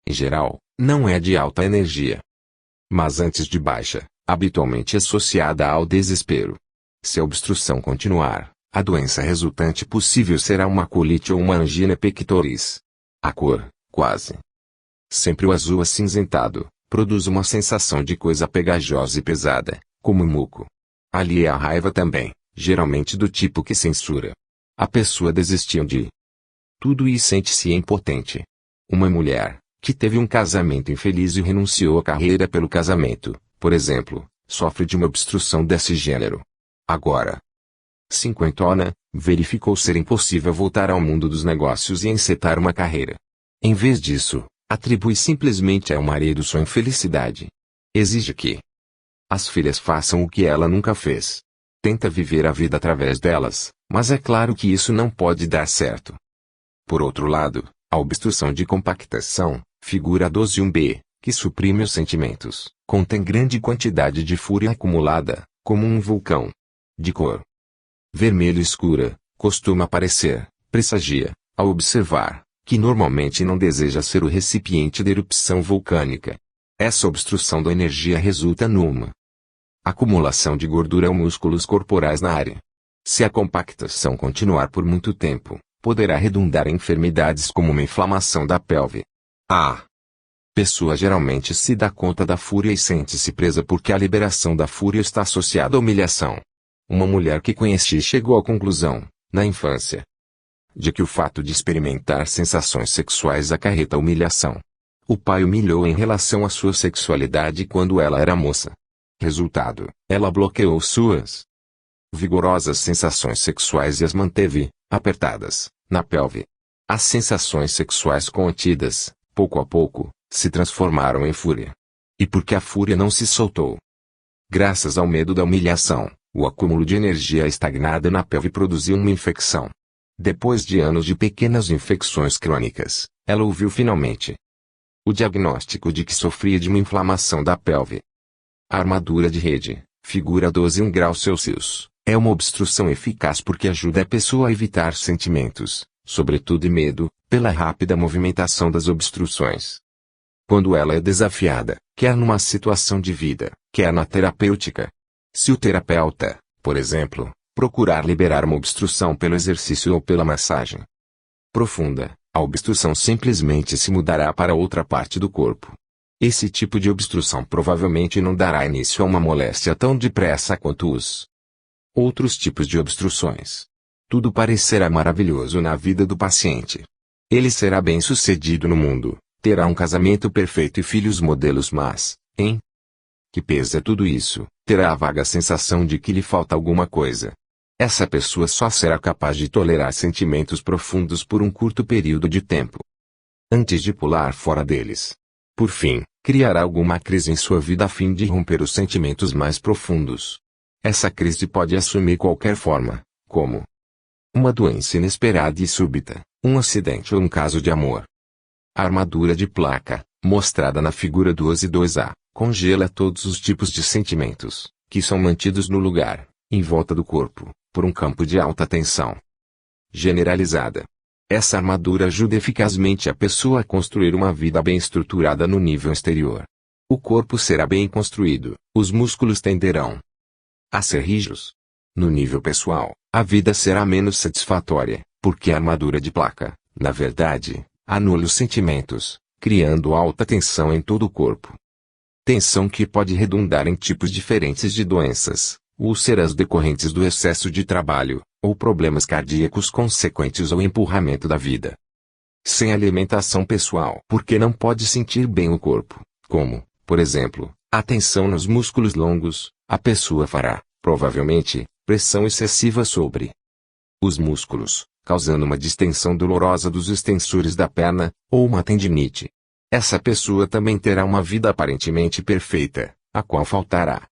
Em geral, não é de alta energia. Mas antes de baixa, habitualmente associada ao desespero. Se a obstrução continuar, a doença resultante possível será uma colite ou uma angina pectoris. A cor, quase sempre o azul acinzentado, produz uma sensação de coisa pegajosa e pesada, como muco. Ali é a raiva também, geralmente do tipo que censura. A pessoa desistiu de tudo e sente-se impotente. Uma mulher, que teve um casamento infeliz e renunciou à carreira pelo casamento, por exemplo, sofre de uma obstrução desse gênero. Agora, cinquentona, verificou ser impossível voltar ao mundo dos negócios e encetar uma carreira. Em vez disso, atribui simplesmente ao marido sua infelicidade. Exige que as filhas façam o que ela nunca fez. Tenta viver a vida através delas, mas é claro que isso não pode dar certo. Por outro lado, a obstrução de compactação, figura 12.1b, que suprime os sentimentos, contém grande quantidade de fúria acumulada, como um vulcão. De cor vermelho escura, costuma parecer, pressagia, ao observar, que normalmente não deseja ser o recipiente da erupção vulcânica. Essa obstrução da energia resulta numa acumulação de gordura ou músculos corporais na área. Se a compactação continuar por muito tempo, poderá redundar em enfermidades como uma inflamação da pelve. A pessoa geralmente se dá conta da fúria e sente-se presa porque a liberação da fúria está associada à humilhação. Uma mulher que conheci chegou à conclusão, na infância, de que o fato de experimentar sensações sexuais acarreta humilhação. O pai humilhou em relação à sua sexualidade quando ela era moça. Resultado, ela bloqueou suas vigorosas sensações sexuais e as manteve, apertadas, na pelve. As sensações sexuais contidas, pouco a pouco, se transformaram em fúria. E porque a fúria não se soltou, graças ao medo da humilhação, o acúmulo de energia estagnada na pelve produziu uma infecção. Depois de anos de pequenas infecções crônicas, ela ouviu finalmente o diagnóstico de que sofria de uma inflamação da pelve. A armadura de rede, figura 12.1 graus Celsius, é uma obstrução eficaz porque ajuda a pessoa a evitar sentimentos, sobretudo medo, pela rápida movimentação das obstruções. Quando ela é desafiada, quer numa situação de vida, quer na terapêutica. Se o terapeuta, por exemplo, procurar liberar uma obstrução pelo exercício ou pela massagem profunda, a obstrução simplesmente se mudará para outra parte do corpo. Esse tipo de obstrução provavelmente não dará início a uma moléstia tão depressa quanto os outros tipos de obstruções. Tudo parecerá maravilhoso na vida do paciente. Ele será bem-sucedido no mundo, terá um casamento perfeito e filhos modelos, mas, em que pesa tudo isso, terá a vaga sensação de que lhe falta alguma coisa. Essa pessoa só será capaz de tolerar sentimentos profundos por um curto período de tempo, antes de pular fora deles. Por fim, criará alguma crise em sua vida a fim de romper os sentimentos mais profundos. Essa crise pode assumir qualquer forma, como uma doença inesperada e súbita, um acidente ou um caso de amor. A armadura de placa, mostrada na figura 12.2a, congela todos os tipos de sentimentos, que são mantidos no lugar, em volta do corpo, por um campo de alta tensão generalizada. Essa armadura ajuda eficazmente a pessoa a construir uma vida bem estruturada no nível exterior. O corpo será bem construído, os músculos tenderão a ser rígidos. No nível pessoal, a vida será menos satisfatória, porque a armadura de placa, na verdade, anula os sentimentos, criando alta tensão em todo o corpo. Tensão que pode redundar em tipos diferentes de doenças, úlceras decorrentes do excesso de trabalho, ou problemas cardíacos consequentes ao empurramento da vida. Sem alimentação pessoal, porque não pode sentir bem o corpo, como, por exemplo, a tensão nos músculos longos, a pessoa fará, provavelmente, pressão excessiva sobre os músculos, causando uma distensão dolorosa dos extensores da perna, ou uma tendinite. Essa pessoa também terá uma vida aparentemente perfeita, a qual faltará,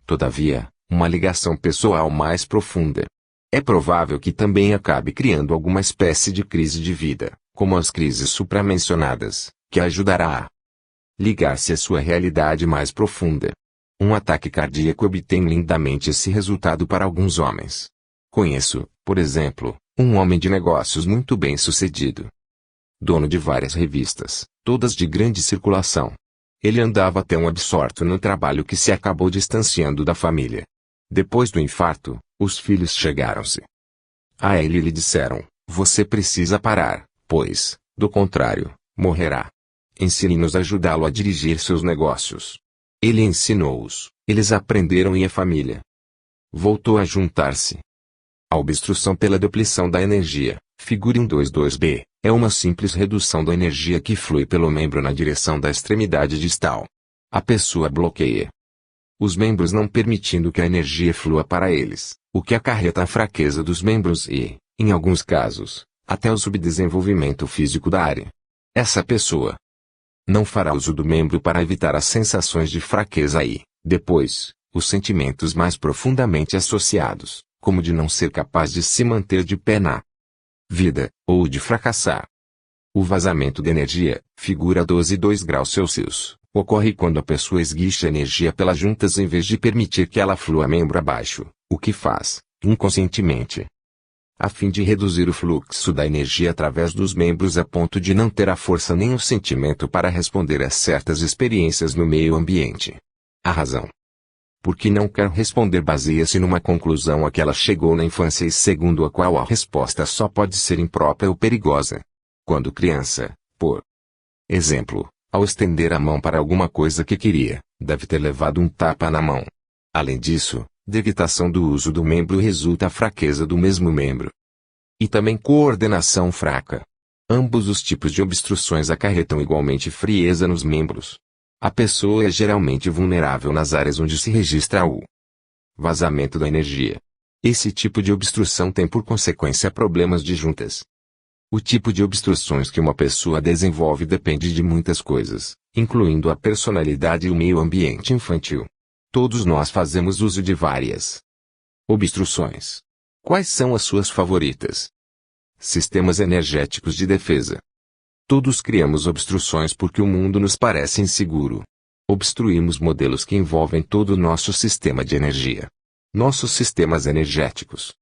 todavia, uma ligação pessoal mais profunda. É provável que também acabe criando alguma espécie de crise de vida, como as crises supramencionadas, que ajudará a ligar-se à sua realidade mais profunda. Um ataque cardíaco obtém lindamente esse resultado para alguns homens. Conheço, por exemplo, um homem de negócios muito bem-sucedido, dono de várias revistas, todas de grande circulação. Ele andava tão absorto no trabalho que se acabou distanciando da família. Depois do infarto, os filhos chegaram-se a ele e lhe disseram: você precisa parar, pois, do contrário, morrerá. Ensine-nos a ajudá-lo a dirigir seus negócios. Ele ensinou-os, eles aprenderam e a família voltou a juntar-se. A obstrução pela depleção da energia, figura 122b, é uma simples redução da energia que flui pelo membro na direção da extremidade distal. A pessoa bloqueia os membros não permitindo que a energia flua para eles, o que acarreta a fraqueza dos membros e, em alguns casos, até o subdesenvolvimento físico da área. Essa pessoa não fará uso do membro para evitar as sensações de fraqueza e, depois, os sentimentos mais profundamente associados, como de não ser capaz de se manter de pé na vida, ou de fracassar. O vazamento de energia, figura 12,2 graus Celsius, ocorre quando a pessoa esguicha energia pelas juntas em vez de permitir que ela flua membro abaixo, o que faz, inconscientemente, a fim de reduzir o fluxo da energia através dos membros a ponto de não ter a força nem o sentimento para responder a certas experiências no meio ambiente. A razão por que não quer responder baseia-se numa conclusão a que ela chegou na infância e segundo a qual a resposta só pode ser imprópria ou perigosa. Quando criança, por exemplo, ao estender a mão para alguma coisa que queria, deve ter levado um tapa na mão. Além disso, de evitação do uso do membro resulta a fraqueza do mesmo membro. E também coordenação fraca. Ambos os tipos de obstruções acarretam igualmente frieza nos membros. A pessoa é geralmente vulnerável nas áreas onde se registra o vazamento da energia. Esse tipo de obstrução tem por consequência problemas de juntas. O tipo de obstruções que uma pessoa desenvolve depende de muitas coisas, incluindo a personalidade e o meio ambiente infantil. Todos nós fazemos uso de várias obstruções. Quais são as suas favoritas? Sistemas energéticos de defesa. Todos criamos obstruções porque o mundo nos parece inseguro. Obstruímos modelos que envolvem todo o nosso sistema de energia. Nossos sistemas energéticos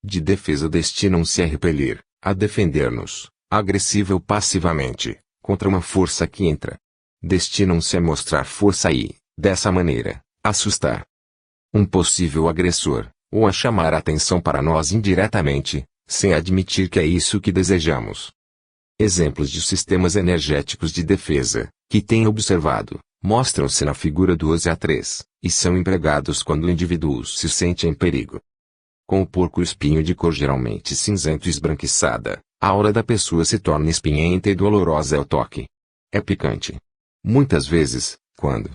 de defesa destinam-se a repelir, a defender-nos, agressiva ou passivamente, contra uma força que entra. Destinam-se a mostrar força e, dessa maneira, assustar um possível agressor, ou a chamar a atenção para nós indiretamente, sem admitir que é isso que desejamos. Exemplos de sistemas energéticos de defesa, que tenho observado, mostram-se na figura 12a3, e são empregados quando o indivíduo se sente em perigo. Com o porco-espinho de cor geralmente cinzento e esbranquiçada, a aura da pessoa se torna espinhenta e dolorosa ao toque. É picante. Muitas vezes, quando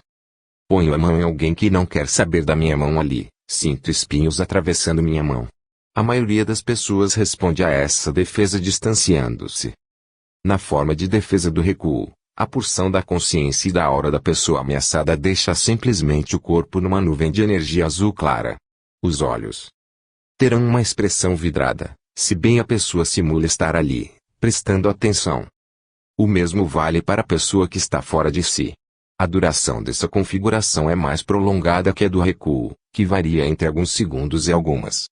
ponho a mão em alguém que não quer saber da minha mão ali, sinto espinhos atravessando minha mão. A maioria das pessoas responde a essa defesa distanciando-se. Na forma de defesa do recuo, a porção da consciência e da aura da pessoa ameaçada deixa simplesmente o corpo numa nuvem de energia azul clara. Os olhos terão uma expressão vidrada, se bem a pessoa simula estar ali, prestando atenção. O mesmo vale para a pessoa que está fora de si. A duração dessa configuração é mais prolongada que a do recuo, que varia entre alguns segundos e algumas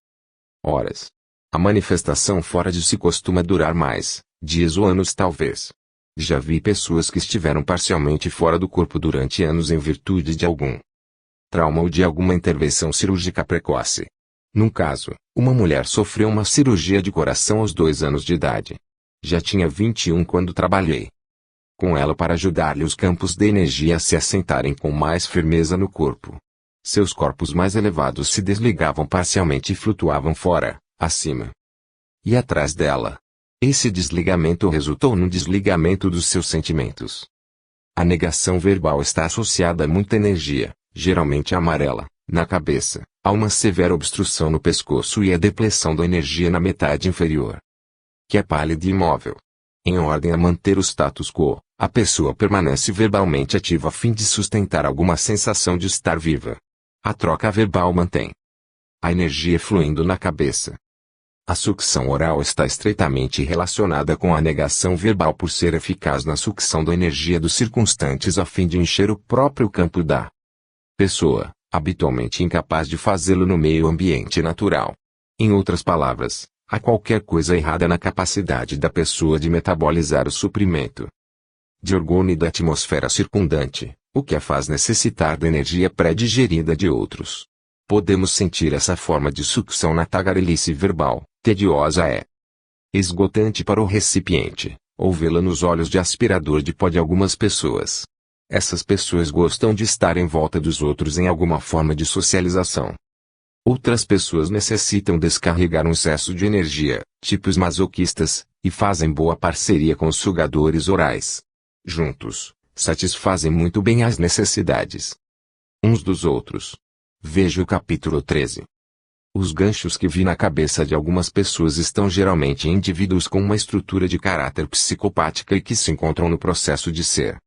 horas. A manifestação fora de si costuma durar mais, dias ou anos talvez. Já vi pessoas que estiveram parcialmente fora do corpo durante anos em virtude de algum trauma ou de alguma intervenção cirúrgica precoce. Num caso, uma mulher sofreu uma cirurgia de coração aos 2 anos de idade. Já tinha 21 quando trabalhei com ela para ajudar-lhe os campos de energia a se assentarem com mais firmeza no corpo. Seus corpos mais elevados se desligavam parcialmente e flutuavam fora, acima e atrás dela. Esse desligamento resultou no desligamento dos seus sentimentos. A negação verbal está associada a muita energia, geralmente amarela, na cabeça, a uma severa obstrução no pescoço e a depleção da energia na metade inferior, que é pálida e imóvel. Em ordem a manter o status quo, a pessoa permanece verbalmente ativa a fim de sustentar alguma sensação de estar viva. A troca verbal mantém a energia fluindo na cabeça. A sucção oral está estreitamente relacionada com a negação verbal por ser eficaz na sucção da energia dos circunstantes a fim de encher o próprio campo da pessoa, habitualmente incapaz de fazê-lo no meio ambiente natural. Em outras palavras, há qualquer coisa errada na capacidade da pessoa de metabolizar o suprimento de orgônio da atmosfera circundante, o que a faz necessitar da energia pré-digerida de outros. Podemos sentir essa forma de sucção na tagarelice verbal, tediosa é esgotante para o recipiente, ou vê-la nos olhos de aspirador de pó de algumas pessoas. Essas pessoas gostam de estar em volta dos outros em alguma forma de socialização. Outras pessoas necessitam descarregar um excesso de energia, tipos masoquistas, e fazem boa parceria com os sugadores orais. Juntos, satisfazem muito bem as necessidades uns dos outros. Veja o capítulo 13. Os ganchos que vi na cabeça de algumas pessoas estão geralmente em indivíduos com uma estrutura de caráter psicopática e que se encontram no processo de ser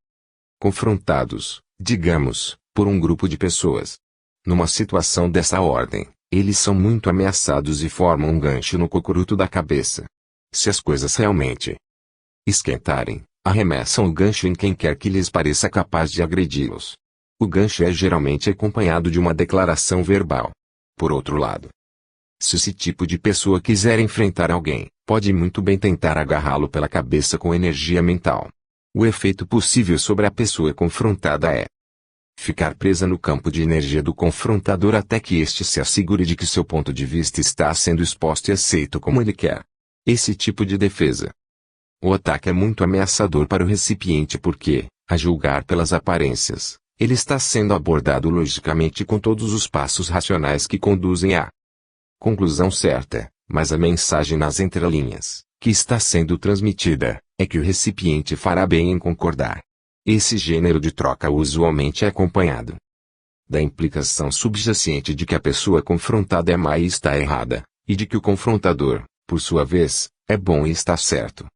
confrontados, digamos, por um grupo de pessoas. Numa situação dessa ordem, eles são muito ameaçados e formam um gancho no cocuruto da cabeça. Se as coisas realmente esquentarem, arremessam o gancho em quem quer que lhes pareça capaz de agredi-los. O gancho é geralmente acompanhado de uma declaração verbal. Por outro lado, se esse tipo de pessoa quiser enfrentar alguém, pode muito bem tentar agarrá-lo pela cabeça com energia mental. O efeito possível sobre a pessoa confrontada é ficar presa no campo de energia do confrontador até que este se assegure de que seu ponto de vista está sendo exposto e aceito como ele quer. Esse tipo de defesa. O ataque é muito ameaçador para o recipiente porque, a julgar pelas aparências, ele está sendo abordado logicamente com todos os passos racionais que conduzem à conclusão certa, mas a mensagem nas entrelinhas, que está sendo transmitida, é que o recipiente fará bem em concordar. Esse gênero de troca usualmente é acompanhado da implicação subjacente de que a pessoa confrontada é má e está errada, e de que o confrontador, por sua vez, é bom e está certo.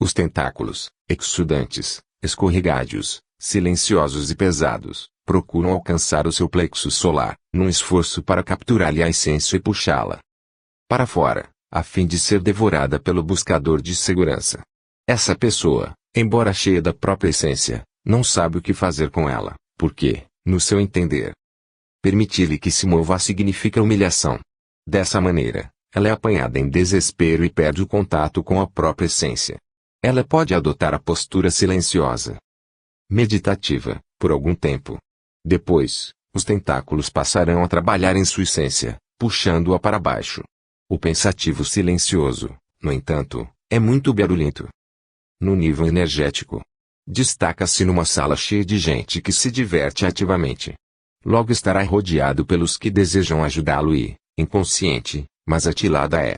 Os tentáculos, exudantes, escorregádios, silenciosos e pesados, procuram alcançar o seu plexo solar, num esforço para capturar-lhe a essência e puxá-la para fora, a fim de ser devorada pelo buscador de segurança. Essa pessoa, embora cheia da própria essência, não sabe o que fazer com ela, porque, no seu entender, permitir-lhe que se mova significa humilhação. Dessa maneira, ela é apanhada em desespero e perde o contato com a própria essência. Ela pode adotar a postura silenciosa, meditativa, por algum tempo. Depois, os tentáculos passarão a trabalhar em sua essência, puxando-a para baixo. O pensativo silencioso, no entanto, é muito barulhento. No nível energético, destaca-se numa sala cheia de gente que se diverte ativamente. Logo estará rodeado pelos que desejam ajudá-lo e, inconsciente, mas atilada é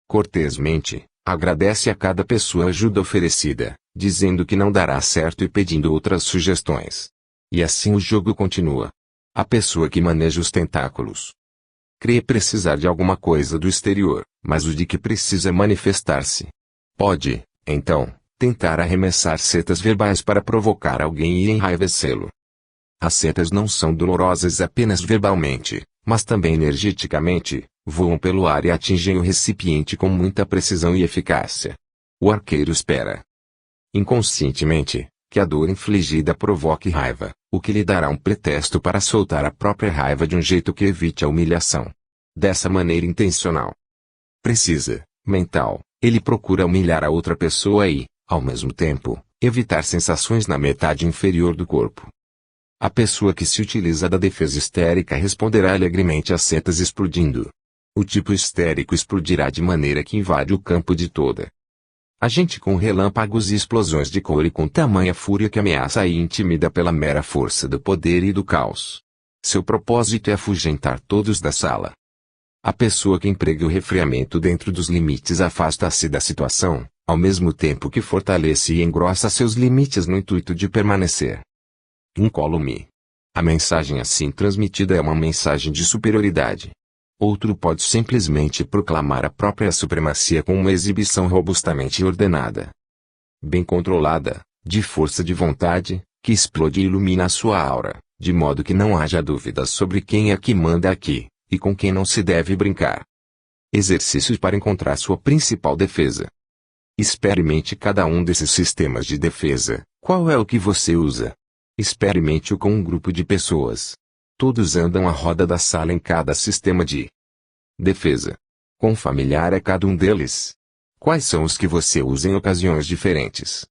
cortesmente, agradece a cada pessoa a ajuda oferecida, dizendo que não dará certo e pedindo outras sugestões. E assim o jogo continua. A pessoa que maneja os tentáculos crê precisar de alguma coisa do exterior, mas o de que precisa manifestar-se. Pode, então, tentar arremessar setas verbais para provocar alguém e enraivecê-lo. As setas não são dolorosas apenas verbalmente, mas também energeticamente, voam pelo ar e atingem o recipiente com muita precisão e eficácia. O arqueiro espera, inconscientemente, que a dor infligida provoque raiva, o que lhe dará um pretexto para soltar a própria raiva de um jeito que evite a humilhação. Dessa maneira intencional, precisa, mental, ele procura humilhar a outra pessoa e, ao mesmo tempo, evitar sensações na metade inferior do corpo. A pessoa que se utiliza da defesa histérica responderá alegremente às setas explodindo. O tipo histérico explodirá de maneira que invade o campo de toda a gente com relâmpagos e explosões de cor e com tamanha fúria que ameaça e intimida pela mera força do poder e do caos. Seu propósito é afugentar todos da sala. A pessoa que emprega o resfriamento dentro dos limites afasta-se da situação, ao mesmo tempo que fortalece e engrossa seus limites no intuito de permanecer incólume. A mensagem assim transmitida é uma mensagem de superioridade. Outro pode simplesmente proclamar a própria supremacia com uma exibição robustamente ordenada, bem controlada, de força de vontade, que explode e ilumina a sua aura, de modo que não haja dúvidas sobre quem é que manda aqui, e com quem não se deve brincar. Exercícios para encontrar sua principal defesa. Experimente cada um desses sistemas de defesa. Qual é o que você usa? Experimente-o com um grupo de pessoas. Todos andam à roda da sala em cada sistema de defesa. Quão familiar é cada um deles? Quais são os que você usa em ocasiões diferentes?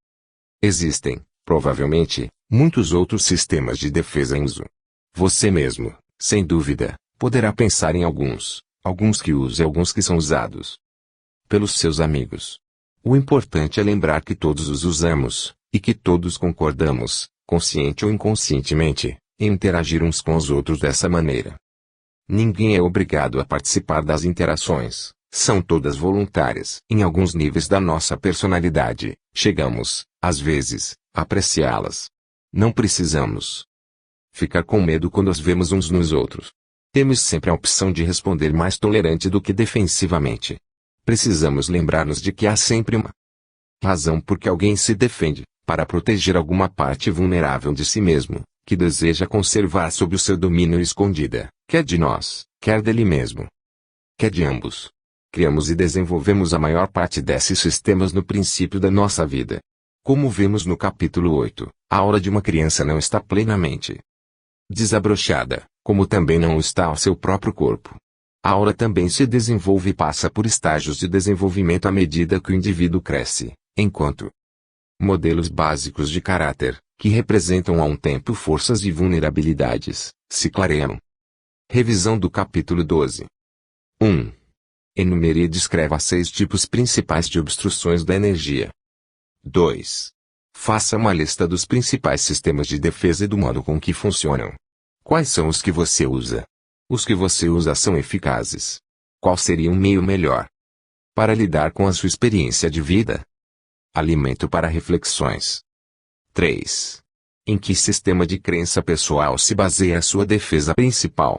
Existem, provavelmente, muitos outros sistemas de defesa em uso. Você mesmo, sem dúvida, poderá pensar em alguns que usa e alguns que são usados pelos seus amigos. O importante é lembrar que todos os usamos, e que todos concordamos, consciente ou inconscientemente, em interagir uns com os outros dessa maneira. Ninguém é obrigado a participar das interações, são todas voluntárias. Em alguns níveis da nossa personalidade, chegamos, às vezes, a apreciá-las. Não precisamos ficar com medo quando as vemos uns nos outros. Temos sempre a opção de responder mais tolerante do que defensivamente. Precisamos lembrar-nos de que há sempre uma razão por que alguém se defende, para proteger alguma parte vulnerável de si mesmo, que deseja conservar sob o seu domínio escondida, quer de nós, quer dele mesmo, quer de ambos. Criamos e desenvolvemos a maior parte desses sistemas no princípio da nossa vida. Como vemos no capítulo 8, a aura de uma criança não está plenamente desabrochada, como também não está ao seu próprio corpo. A aura também se desenvolve e passa por estágios de desenvolvimento à medida que o indivíduo cresce, enquanto modelos básicos de caráter, que representam a um tempo forças e vulnerabilidades, se clareiam. Revisão do capítulo 12. 1. Enumere e descreva 6 tipos principais de obstruções da energia. 2. Faça uma lista dos principais sistemas de defesa e do modo com que funcionam. Quais são os que você usa? Os que você usa são eficazes. Qual seria um meio melhor para lidar com a sua experiência de vida? Alimento para reflexões. 3. Em que sistema de crença pessoal se baseia a sua defesa principal?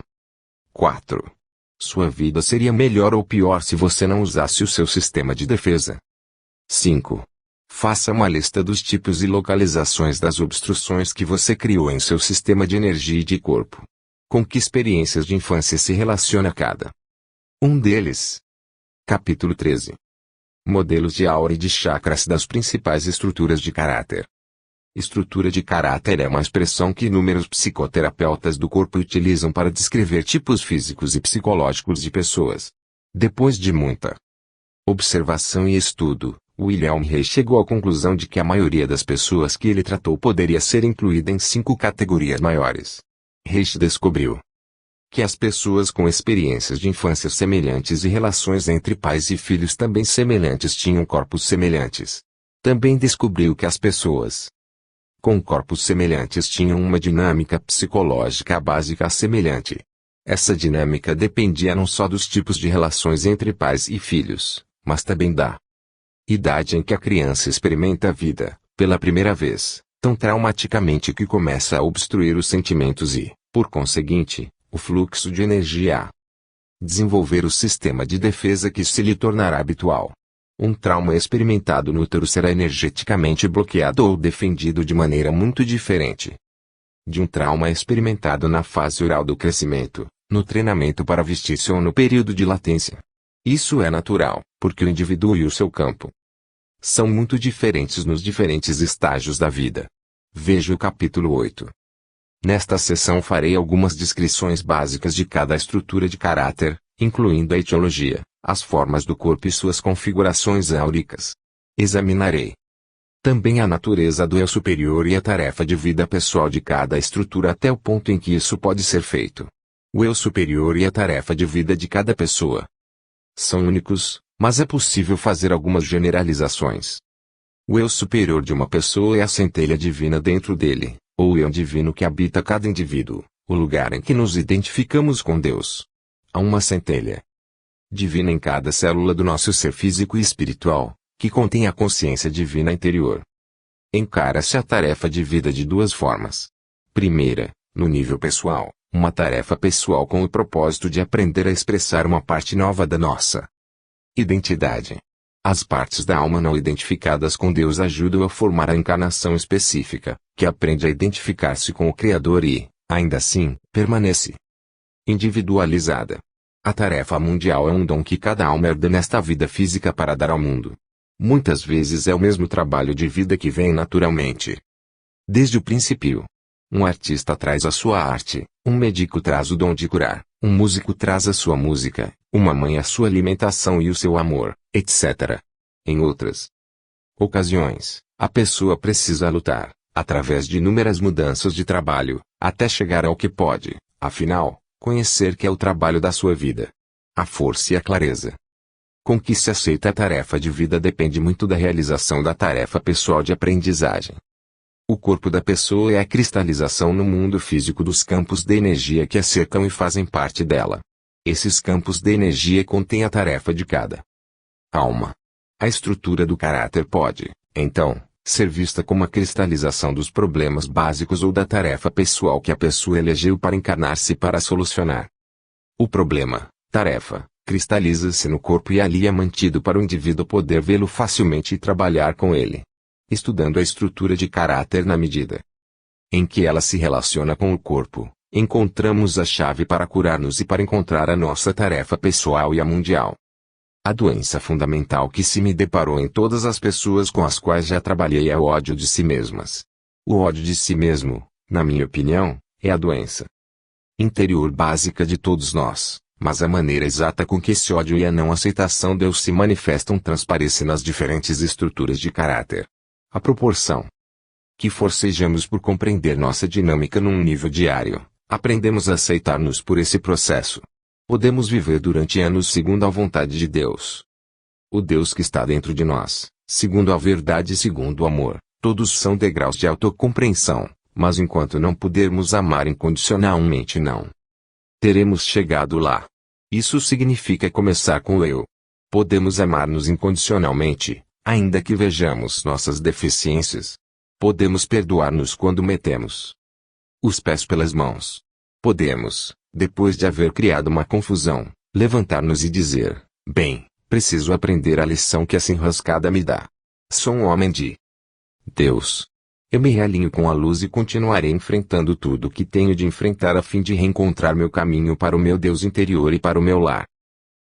4. Sua vida seria melhor ou pior se você não usasse o seu sistema de defesa? 5. Faça uma lista dos tipos e localizações das obstruções que você criou em seu sistema de energia e de corpo. Com que experiências de infância se relaciona cada um deles? Capítulo 13. Modelos de aura e de chakras das principais estruturas de caráter. Estrutura de caráter é uma expressão que inúmeros psicoterapeutas do corpo utilizam para descrever tipos físicos e psicológicos de pessoas. Depois de muita observação e estudo, William Hay chegou à conclusão de que a maioria das pessoas que ele tratou poderia ser incluída em 5 categorias maiores. Hay descobriu que as pessoas com experiências de infância semelhantes e relações entre pais e filhos também semelhantes tinham corpos semelhantes. Também descobriu que as pessoas com corpos semelhantes tinham uma dinâmica psicológica básica semelhante. Essa dinâmica dependia não só dos tipos de relações entre pais e filhos, mas também da idade em que a criança experimenta a vida, pela primeira vez, tão traumaticamente que começa a obstruir os sentimentos e, por conseguinte, o fluxo de energia. Desenvolver o sistema de defesa que se lhe tornará habitual. Um trauma experimentado no útero será energeticamente bloqueado ou defendido de maneira muito diferente de um trauma experimentado na fase oral do crescimento, no treinamento para vestir-se ou no período de latência. Isso é natural, porque o indivíduo e o seu campo são muito diferentes nos diferentes estágios da vida. Veja o capítulo 8. Nesta sessão farei algumas descrições básicas de cada estrutura de caráter, incluindo a etiologia, as formas do corpo e suas configurações áuricas. Examinarei também a natureza do eu superior e a tarefa de vida pessoal de cada estrutura até o ponto em que isso pode ser feito. O eu superior e a tarefa de vida de cada pessoa são únicos, mas é possível fazer algumas generalizações. O eu superior de uma pessoa é a centelha divina dentro dele, ou o eu divino que habita cada indivíduo, o lugar em que nos identificamos com Deus. Há uma centelha divina em cada célula do nosso ser físico e espiritual, que contém a consciência divina interior. Encara-se a tarefa de vida de 2 formas. Primeira, no nível pessoal, uma tarefa pessoal com o propósito de aprender a expressar uma parte nova da nossa identidade. As partes da alma não identificadas com Deus ajudam a formar a encarnação específica, que aprende a identificar-se com o Criador e, ainda assim, permanece individualizada. A tarefa mundial é um dom que cada alma herda nesta vida física para dar ao mundo. Muitas vezes é o mesmo trabalho de vida que vem naturalmente desde o princípio. Um artista traz a sua arte, um médico traz o dom de curar, um músico traz a sua música, Uma mãe a sua alimentação e o seu amor, etc. Em outras ocasiões, a pessoa precisa lutar, através de inúmeras mudanças de trabalho, até chegar ao que pode, afinal, conhecer que é o trabalho da sua vida. A força e a clareza com que se aceita a tarefa de vida depende muito da realização da tarefa pessoal de aprendizagem. O corpo da pessoa é a cristalização no mundo físico dos campos de energia que a cercam e fazem parte dela. Esses campos de energia contêm a tarefa de cada alma. A estrutura do caráter pode, então, ser vista como a cristalização dos problemas básicos ou da tarefa pessoal que a pessoa elegeu para encarnar-se para solucionar. O problema, tarefa, cristaliza-se no corpo e ali é mantido para o indivíduo poder vê-lo facilmente e trabalhar com ele. Estudando a estrutura de caráter na medida em que ela se relaciona com o corpo, encontramos a chave para curar-nos e para encontrar a nossa tarefa pessoal e a mundial. A doença fundamental que se me deparou em todas as pessoas com as quais já trabalhei é o ódio de si mesmas. O ódio de si mesmo, na minha opinião, é a doença interior básica de todos nós, mas a maneira exata com que esse ódio e a não aceitação Deus se manifestam transparece nas diferentes estruturas de caráter. A proporção que forcejamos por compreender nossa dinâmica num nível diário, aprendemos a aceitar-nos por esse processo. Podemos viver durante anos segundo a vontade de Deus. O Deus que está dentro de nós, segundo a verdade e segundo o amor, todos são degraus de autocompreensão, mas enquanto não pudermos amar incondicionalmente não teremos chegado lá. Isso significa começar com o eu. Podemos amar-nos incondicionalmente, ainda que vejamos nossas deficiências. Podemos perdoar-nos quando metemos os pés pelas mãos. Podemos, depois de haver criado uma confusão, levantar-nos e dizer: bem, preciso aprender a lição que essa enrascada me dá. Sou um homem de Deus. Eu me realinho com a luz e continuarei enfrentando tudo o que tenho de enfrentar a fim de reencontrar meu caminho para o meu Deus interior e para o meu lar.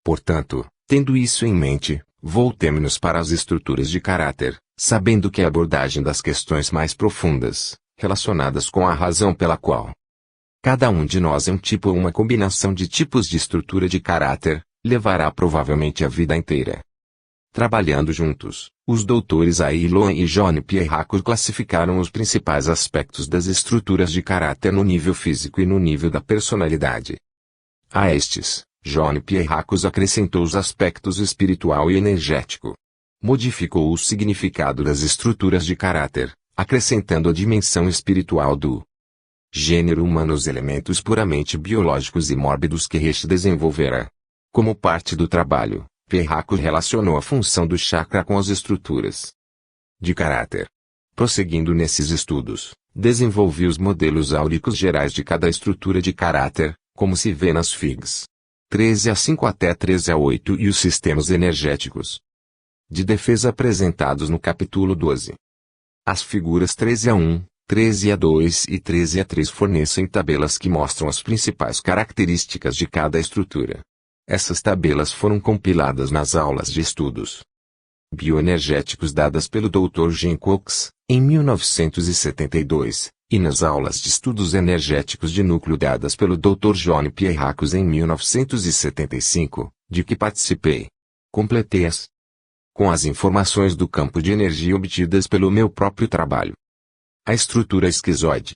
Portanto, tendo isso em mente, voltemo-nos para as estruturas de caráter, sabendo que a abordagem das questões mais profundas, relacionadas com a razão pela qual cada um de nós é um tipo ou uma combinação de tipos de estrutura de caráter, levará provavelmente a vida inteira. Trabalhando juntos, os doutores Ailon e John Pierracos classificaram os principais aspectos das estruturas de caráter no nível físico e no nível da personalidade. A estes, John Pierracos acrescentou os aspectos espiritual e energético. Modificou o significado das estruturas de caráter, acrescentando a dimensão espiritual do gênero humano os elementos puramente biológicos e mórbidos que Reich desenvolverá. Como parte do trabalho, Pierracos relacionou a função do chakra com as estruturas de caráter. Prosseguindo nesses estudos, desenvolvi os modelos áuricos gerais de cada estrutura de caráter, como se vê nas figs 13-5 até 13-8 e os sistemas energéticos de defesa apresentados no capítulo 12. As figuras 13-1, 13-2 e 13-3 fornecem tabelas que mostram as principais características de cada estrutura. Essas tabelas foram compiladas nas aulas de estudos bioenergéticos dadas pelo Dr. Jim Cox, em 1972, e nas aulas de estudos energéticos de núcleo dadas pelo Dr. John Pierracos em 1975, de que participei. Completei-as com as informações do campo de energia obtidas pelo meu próprio trabalho. A estrutura esquizoide.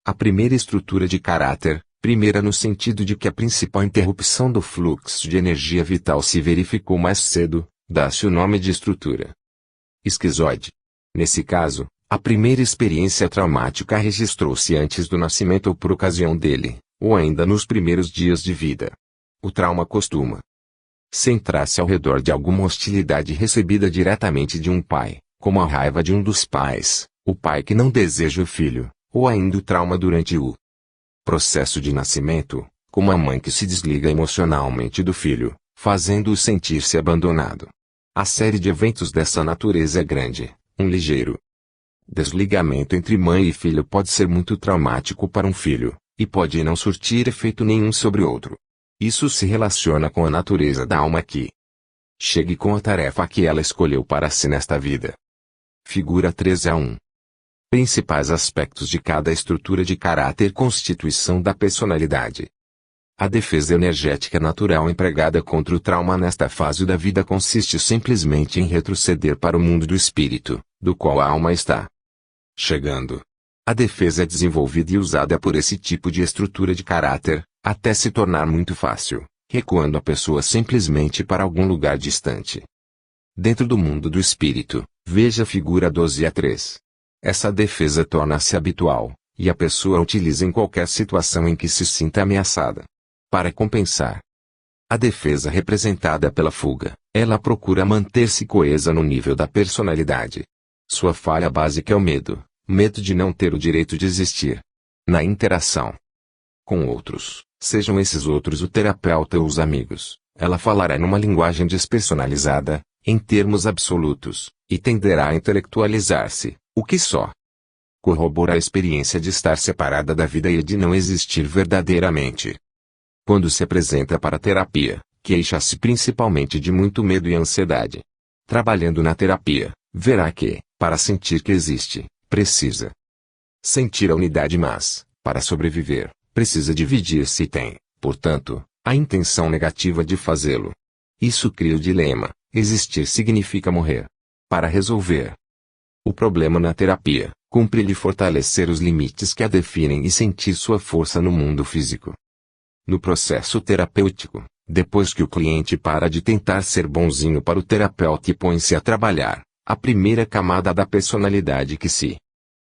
A primeira estrutura de caráter, primeira no sentido de que a principal interrupção do fluxo de energia vital se verificou mais cedo, dá-se o nome de estrutura esquizoide. Nesse caso, a primeira experiência traumática registrou-se antes do nascimento ou por ocasião dele, ou ainda nos primeiros dias de vida. O trauma costuma centrar-se ao redor de alguma hostilidade recebida diretamente de um pai, como a raiva de um dos pais, o pai que não deseja o filho, ou ainda o trauma durante o processo de nascimento, como a mãe que se desliga emocionalmente do filho, fazendo-o sentir-se abandonado. A série de eventos dessa natureza é grande. Um ligeiro desligamento entre mãe e filho pode ser muito traumático para um filho, e pode não surtir efeito nenhum sobre outro. Isso se relaciona com a natureza da alma que chegue com a tarefa que ela escolheu para si nesta vida. Figura 13-1. Principais aspectos de cada estrutura de caráter. Constituição da personalidade. A defesa energética natural empregada contra o trauma nesta fase da vida consiste simplesmente em retroceder para o mundo do espírito, do qual a alma está chegando. A defesa é desenvolvida e usada por esse tipo de estrutura de caráter, até se tornar muito fácil, recuando a pessoa simplesmente para algum lugar distante. Dentro do mundo do espírito, veja a figura 12a3. Essa defesa torna-se habitual, e a pessoa a utiliza em qualquer situação em que se sinta ameaçada. Para compensar a defesa representada pela fuga, ela procura manter-se coesa no nível da personalidade. Sua falha básica é o medo de não ter o direito de existir. Na interação com outros, sejam esses outros o terapeuta ou os amigos, ela falará numa linguagem despersonalizada, em termos absolutos, e tenderá a intelectualizar-se, o que só corrobora a experiência de estar separada da vida e de não existir verdadeiramente. Quando se apresenta para a terapia, queixa-se principalmente de muito medo e ansiedade. Trabalhando na terapia, verá que, para sentir que existe, precisa sentir a unidade, mas, para sobreviver, precisa dividir-se e tem, portanto, a intenção negativa de fazê-lo. Isso cria o dilema: existir significa morrer. Para resolver o problema na terapia, cumpre-lhe fortalecer os limites que a definem e sentir sua força no mundo físico. No processo terapêutico, depois que o cliente para de tentar ser bonzinho para o terapeuta e põe-se a trabalhar, a primeira camada da personalidade que se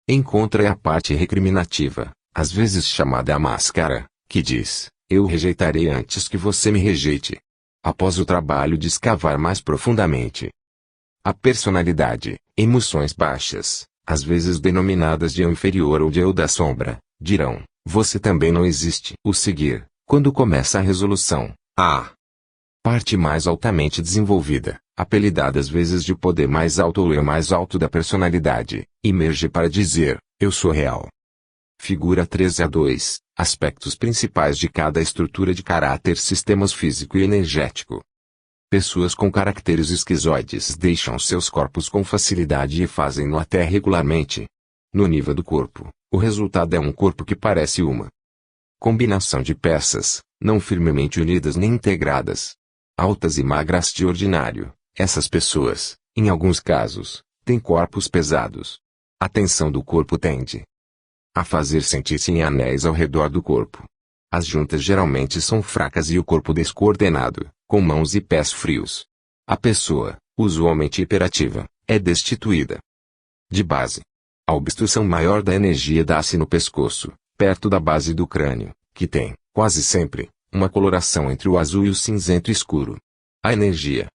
encontra é a parte recriminativa, às vezes chamada a máscara, que diz: eu rejeitarei antes que você me rejeite. Após o trabalho de escavar mais profundamente a personalidade, emoções baixas, às vezes denominadas de eu inferior ou de eu da sombra, dirão: você também não existe. O seguir, quando começa a resolução, a parte mais altamente desenvolvida, apelidada às vezes de poder mais alto ou eu mais alto da personalidade, emerge para dizer: eu sou real. Figura 13a2, aspectos principais de cada estrutura de caráter: sistemas físico e energético. Pessoas com caracteres esquizoides deixam seus corpos com facilidade e fazem-no até regularmente. No nível do corpo, o resultado é um corpo que parece uma combinação de peças, não firmemente unidas nem integradas. Altas e magras de ordinário, essas pessoas, em alguns casos, têm corpos pesados. A tensão do corpo tende a fazer sentir-se em anéis ao redor do corpo. As juntas geralmente são fracas e o corpo descoordenado, com mãos e pés frios. A pessoa, usualmente hiperativa, é destituída de base. A obstrução maior da energia dá-se no pescoço, perto da base do crânio, que tem, quase sempre, uma coloração entre o azul e o cinzento escuro. A energia,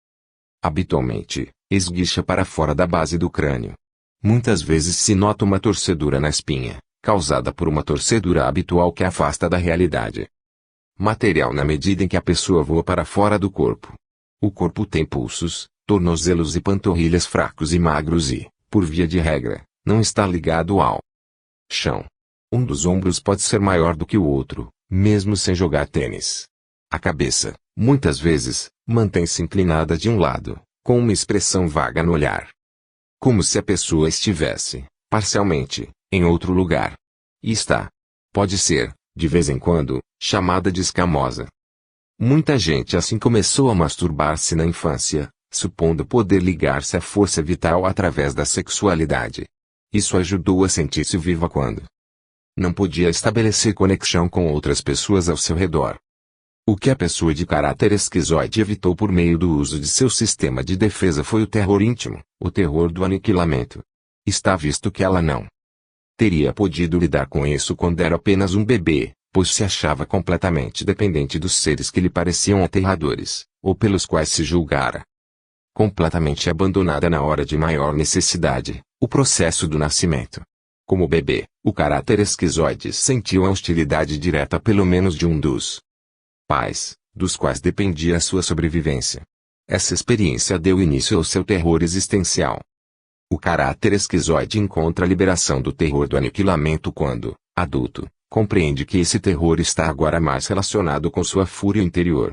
habitualmente, esguicha para fora da base do crânio. Muitas vezes se nota uma torcedura na espinha, causada por uma torcedura habitual que afasta da realidade material na medida em que a pessoa voa para fora do corpo. O corpo tem pulsos, tornozelos e panturrilhas fracos e magros e, por via de regra, não está ligado ao chão. Um dos ombros pode ser maior do que o outro, mesmo sem jogar tênis. A cabeça, muitas vezes, mantém-se inclinada de um lado, com uma expressão vaga no olhar. Como se a pessoa estivesse, parcialmente, em outro lugar. E está, pode ser, de vez em quando, chamada de escamosa. Muita gente assim começou a masturbar-se na infância, supondo poder ligar-se à força vital através da sexualidade. Isso ajudou a sentir-se viva quando não podia estabelecer conexão com outras pessoas ao seu redor. O que a pessoa de caráter esquizoide evitou por meio do uso de seu sistema de defesa foi o terror íntimo, o terror do aniquilamento. Está visto que ela não teria podido lidar com isso quando era apenas um bebê, pois se achava completamente dependente dos seres que lhe pareciam aterradores, ou pelos quais se julgara completamente abandonada na hora de maior necessidade, o processo do nascimento. Como bebê, o caráter esquizoide sentiu a hostilidade direta pelo menos de um dos pais, dos quais dependia a sua sobrevivência. Essa experiência deu início ao seu terror existencial. O caráter esquizoide encontra a liberação do terror do aniquilamento quando, adulto, compreende que esse terror está agora mais relacionado com sua fúria interior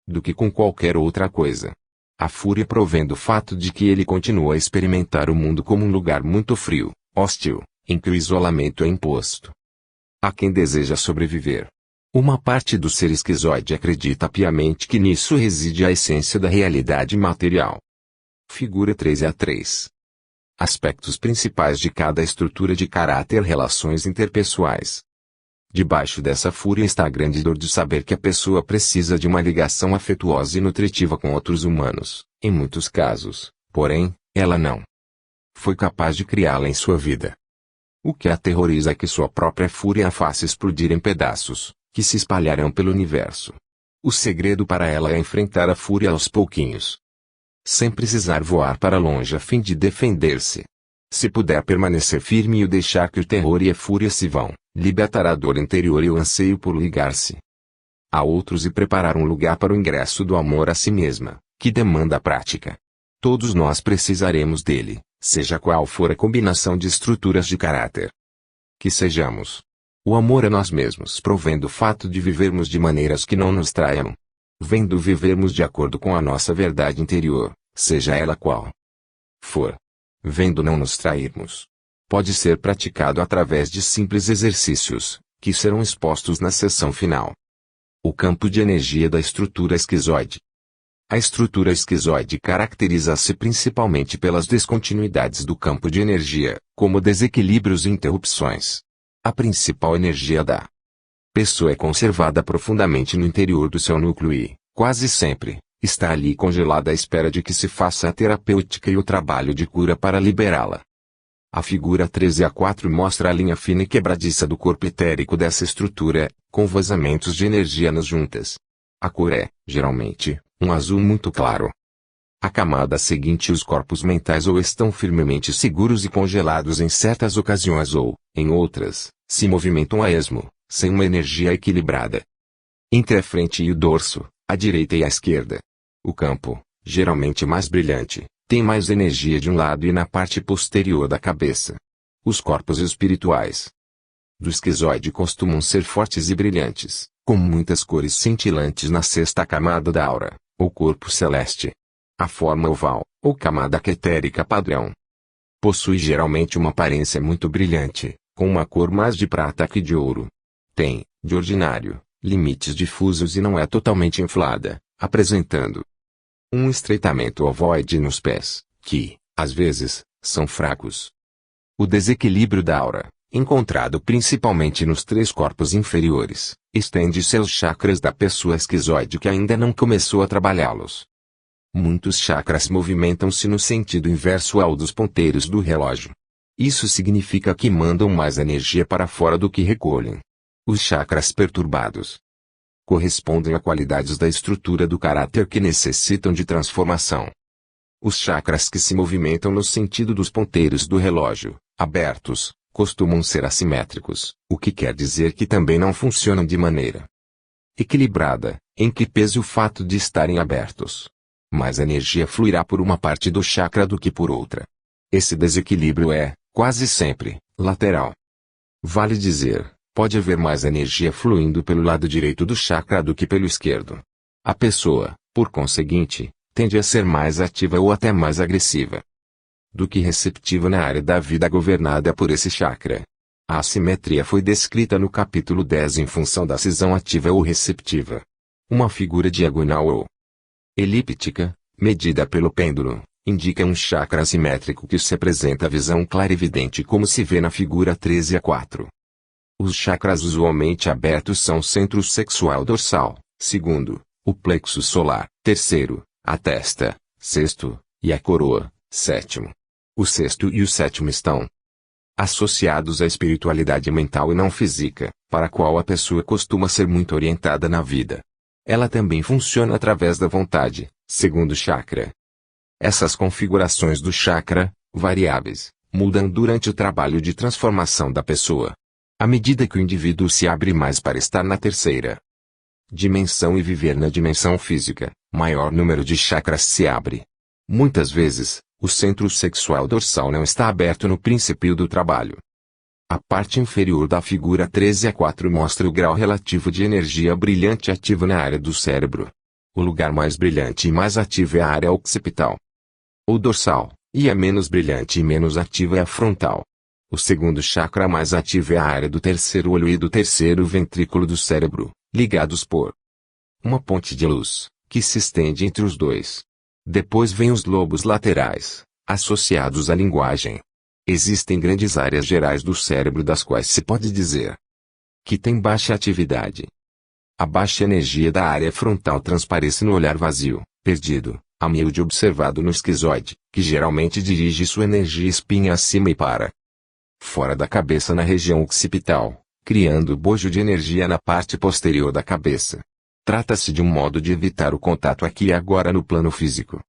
do que com qualquer outra coisa. A fúria provém do fato de que ele continua a experimentar o mundo como um lugar muito frio, hostil, em que o isolamento é imposto a quem deseja sobreviver. Uma parte do ser esquizoide acredita piamente que nisso reside a essência da realidade material. Figura 13a3. Aspectos principais de cada estrutura de caráter: relações interpessoais. Debaixo dessa fúria está a grande dor de saber que a pessoa precisa de uma ligação afetuosa e nutritiva com outros humanos. Em muitos casos, porém, ela não foi capaz de criá-la em sua vida. O que a aterroriza é que sua própria fúria a faça explodir em pedaços, que se espalharão pelo universo. O segredo para ela é enfrentar a fúria aos pouquinhos, sem precisar voar para longe a fim de defender-se. Se puder permanecer firme e o deixar que o terror e a fúria se vão, libertará a dor interior e o anseio por ligar-se a outros e preparar um lugar para o ingresso do amor a si mesma, que demanda a prática. Todos nós precisaremos dele, seja qual for a combinação de estruturas de caráter que sejamos. O amor a nós mesmos provém do fato de vivermos de maneiras que não nos traiam. Vem do vivermos de acordo com a nossa verdade interior, seja ela qual for. Vem do não nos trairmos. Pode ser praticado através de simples exercícios, que serão expostos na sessão final. O campo de energia da estrutura esquizoide. A estrutura esquizoide caracteriza-se principalmente pelas descontinuidades do campo de energia, como desequilíbrios e interrupções. A principal energia da pessoa é conservada profundamente no interior do seu núcleo e, quase sempre, está ali congelada à espera de que se faça a terapêutica e o trabalho de cura para liberá-la. A figura 13a4 mostra a linha fina e quebradiça do corpo etérico dessa estrutura, com vazamentos de energia nas juntas. A cor é, geralmente, um azul muito claro. A camada seguinte: os corpos mentais ou estão firmemente seguros e congelados em certas ocasiões ou, em outras, se movimentam a esmo, sem uma energia equilibrada. Entre a frente e o dorso, a direita e a esquerda, o campo, geralmente mais brilhante, tem mais energia de um lado e na parte posterior da cabeça. Os corpos espirituais do esquizoide costumam ser fortes e brilhantes, com muitas cores cintilantes na sexta camada da aura, ou corpo celeste. A forma oval, ou camada etérica padrão, possui geralmente uma aparência muito brilhante, com uma cor mais de prata que de ouro. Tem, de ordinário, limites difusos e não é totalmente inflada, apresentando um estreitamento ovoide nos pés, que, às vezes, são fracos. O desequilíbrio da aura, encontrado principalmente nos três corpos inferiores, estende-se aos chakras da pessoa esquizoide que ainda não começou a trabalhá-los. Muitos chakras movimentam-se no sentido inverso ao dos ponteiros do relógio. Isso significa que mandam mais energia para fora do que recolhem. Os chakras perturbados correspondem a qualidades da estrutura do caráter que necessitam de transformação. Os chakras que se movimentam no sentido dos ponteiros do relógio, abertos, costumam ser assimétricos, o que quer dizer que também não funcionam de maneira equilibrada, em que pese o fato de estarem abertos. Mais energia fluirá por uma parte do chakra do que por outra. Esse desequilíbrio é, quase sempre, lateral. Vale dizer, pode haver mais energia fluindo pelo lado direito do chakra do que pelo esquerdo. A pessoa, por conseguinte, tende a ser mais ativa ou até mais agressiva do que receptiva na área da vida governada por esse chakra. A assimetria foi descrita no capítulo 10 em função da cisão ativa ou receptiva. Uma figura diagonal ou elíptica, medida pelo pêndulo, indica um chakra assimétrico que se apresenta a visão clarividente como se vê na figura 13a4. Os chakras usualmente abertos são o centro sexual dorsal, segundo, o plexo solar, terceiro, a testa, sexto, e a coroa, sétimo. O sexto e o sétimo estão associados à espiritualidade mental e não física, para a qual a pessoa costuma ser muito orientada na vida. Ela também funciona através da vontade, segundo chakra. Essas configurações do chakra, variáveis, mudam durante o trabalho de transformação da pessoa. À medida que o indivíduo se abre mais para estar na terceira dimensão e viver na dimensão física, maior número de chakras se abre. Muitas vezes, o centro sexual dorsal não está aberto no princípio do trabalho. A parte inferior da figura 13a4 mostra o grau relativo de energia brilhante ativa na área do cérebro. O lugar mais brilhante e mais ativo é a área occipital, ou dorsal, e a menos brilhante e menos ativa é a frontal. O segundo chakra mais ativo é a área do terceiro olho e do terceiro ventrículo do cérebro, ligados por uma ponte de luz, que se estende entre os dois. Depois vêm os lobos laterais, associados à linguagem. Existem grandes áreas gerais do cérebro das quais se pode dizer que tem baixa atividade. A baixa energia da área frontal transparece no olhar vazio, perdido, a miúde observado no esquizoide, que geralmente dirige sua energia espinha acima e para fora da cabeça na região occipital, criando bojo de energia na parte posterior da cabeça. Trata-se de um modo de evitar o contato aqui e agora no plano físico.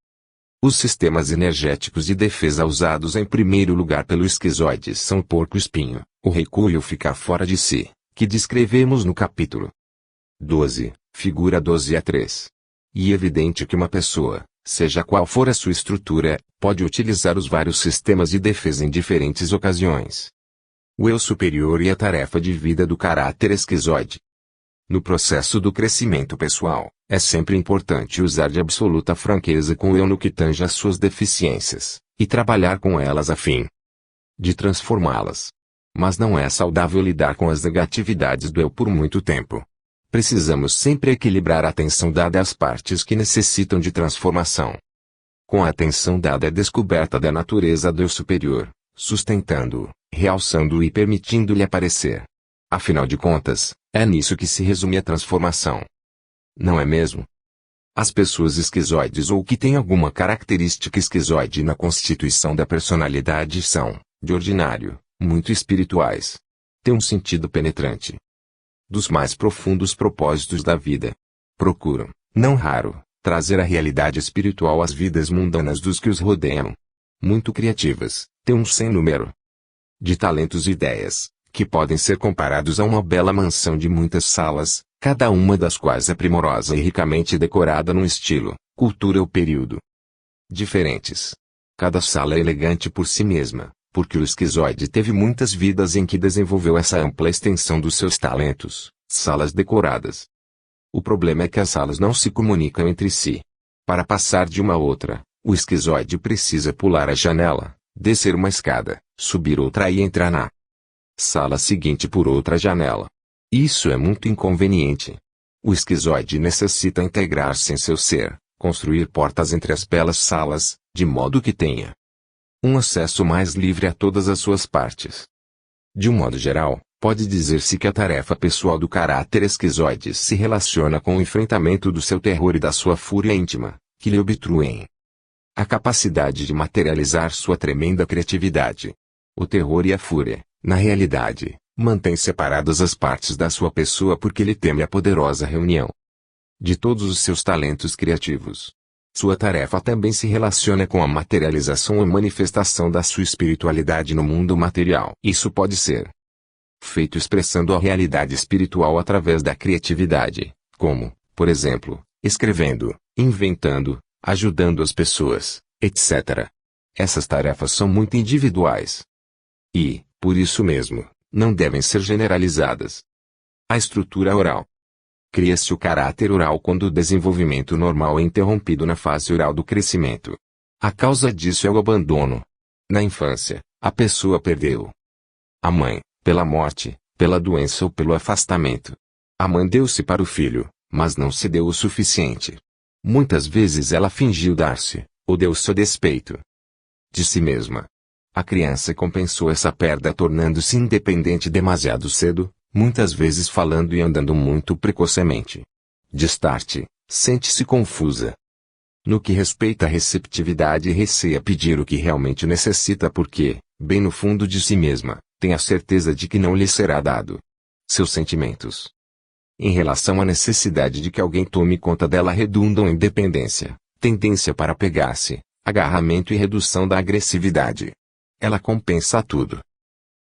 Os sistemas energéticos de defesa usados em primeiro lugar pelo esquizoide são o porco-espinho, o recuo e o ficar fora de si, que descrevemos no capítulo 12, figura 12a3. E é evidente que uma pessoa, seja qual for a sua estrutura, pode utilizar os vários sistemas de defesa em diferentes ocasiões. O eu superior e a tarefa de vida do caráter esquizoide. No processo do crescimento pessoal, é sempre importante usar de absoluta franqueza com o eu no que tange às suas deficiências, e trabalhar com elas a fim de transformá-las. Mas não é saudável lidar com as negatividades do eu por muito tempo. Precisamos sempre equilibrar a atenção dada às partes que necessitam de transformação. Com a atenção dada à descoberta da natureza do eu superior, sustentando-o, realçando-o e permitindo-lhe aparecer. Afinal de contas, é nisso que se resume a transformação. Não é mesmo? As pessoas esquizoides ou que têm alguma característica esquizoide na constituição da personalidade são, de ordinário, muito espirituais. Têm um sentido penetrante dos mais profundos propósitos da vida. Procuram, não raro, trazer a realidade espiritual às vidas mundanas dos que os rodeiam. Muito criativas, têm um sem número de talentos e ideias, que podem ser comparados a uma bela mansão de muitas salas, cada uma das quais é primorosa e ricamente decorada num estilo, cultura ou período diferentes. Cada sala é elegante por si mesma, porque o esquizoide teve muitas vidas em que desenvolveu essa ampla extensão dos seus talentos, salas decoradas. O problema é que as salas não se comunicam entre si. Para passar de uma a outra, o esquizoide precisa pular a janela, descer uma escada, subir outra e entrar na sala seguinte por outra janela. Isso é muito inconveniente. O esquizoide necessita integrar-se em seu ser, construir portas entre as belas salas, de modo que tenha um acesso mais livre a todas as suas partes. De um modo geral, pode dizer-se que a tarefa pessoal do caráter esquizoide se relaciona com o enfrentamento do seu terror e da sua fúria íntima, que lhe obstruem a capacidade de materializar sua tremenda criatividade. O terror e a fúria, na realidade, mantêm separadas as partes da sua pessoa porque ele teme a poderosa reunião de todos os seus talentos criativos. Sua tarefa também se relaciona com a materialização ou manifestação da sua espiritualidade no mundo material. Isso pode ser feito expressando a realidade espiritual através da criatividade, como, por exemplo, escrevendo, inventando, ajudando as pessoas, etc. Essas tarefas são muito individuais e, por isso mesmo, não devem ser generalizadas. A estrutura oral. Cria-se o caráter oral quando o desenvolvimento normal é interrompido na fase oral do crescimento. A causa disso é o abandono. Na infância, a pessoa perdeu a mãe, pela morte, pela doença ou pelo afastamento. A mãe deu-se para o filho, mas não se deu o suficiente. Muitas vezes ela fingiu dar-se, ou deu-se a despeito de si mesma. A criança compensou essa perda tornando-se independente demasiado cedo, muitas vezes falando e andando muito precocemente. Destarte, sente-se confusa no que respeita à receptividade e receia pedir o que realmente necessita porque, bem no fundo de si mesma, tem a certeza de que não lhe será dado. Seus sentimentos em relação à necessidade de que alguém tome conta dela redundam em dependência, tendência para pegar-se, agarramento e redução da agressividade. Ela compensa tudo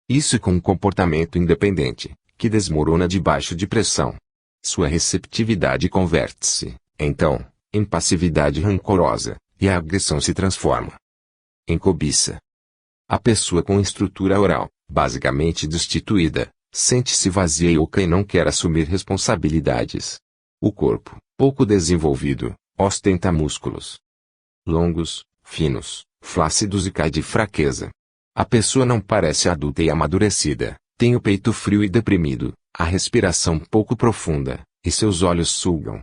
isso com um comportamento independente, que desmorona debaixo de pressão. Sua receptividade converte-se, então, em passividade rancorosa, e a agressão se transforma em cobiça. A pessoa com estrutura oral, basicamente destituída, sente-se vazia e oca e não quer assumir responsabilidades. O corpo, pouco desenvolvido, ostenta músculos longos, finos, flácidos e cai de fraqueza. A pessoa não parece adulta e amadurecida, tem o peito frio e deprimido, a respiração pouco profunda, e seus olhos sugam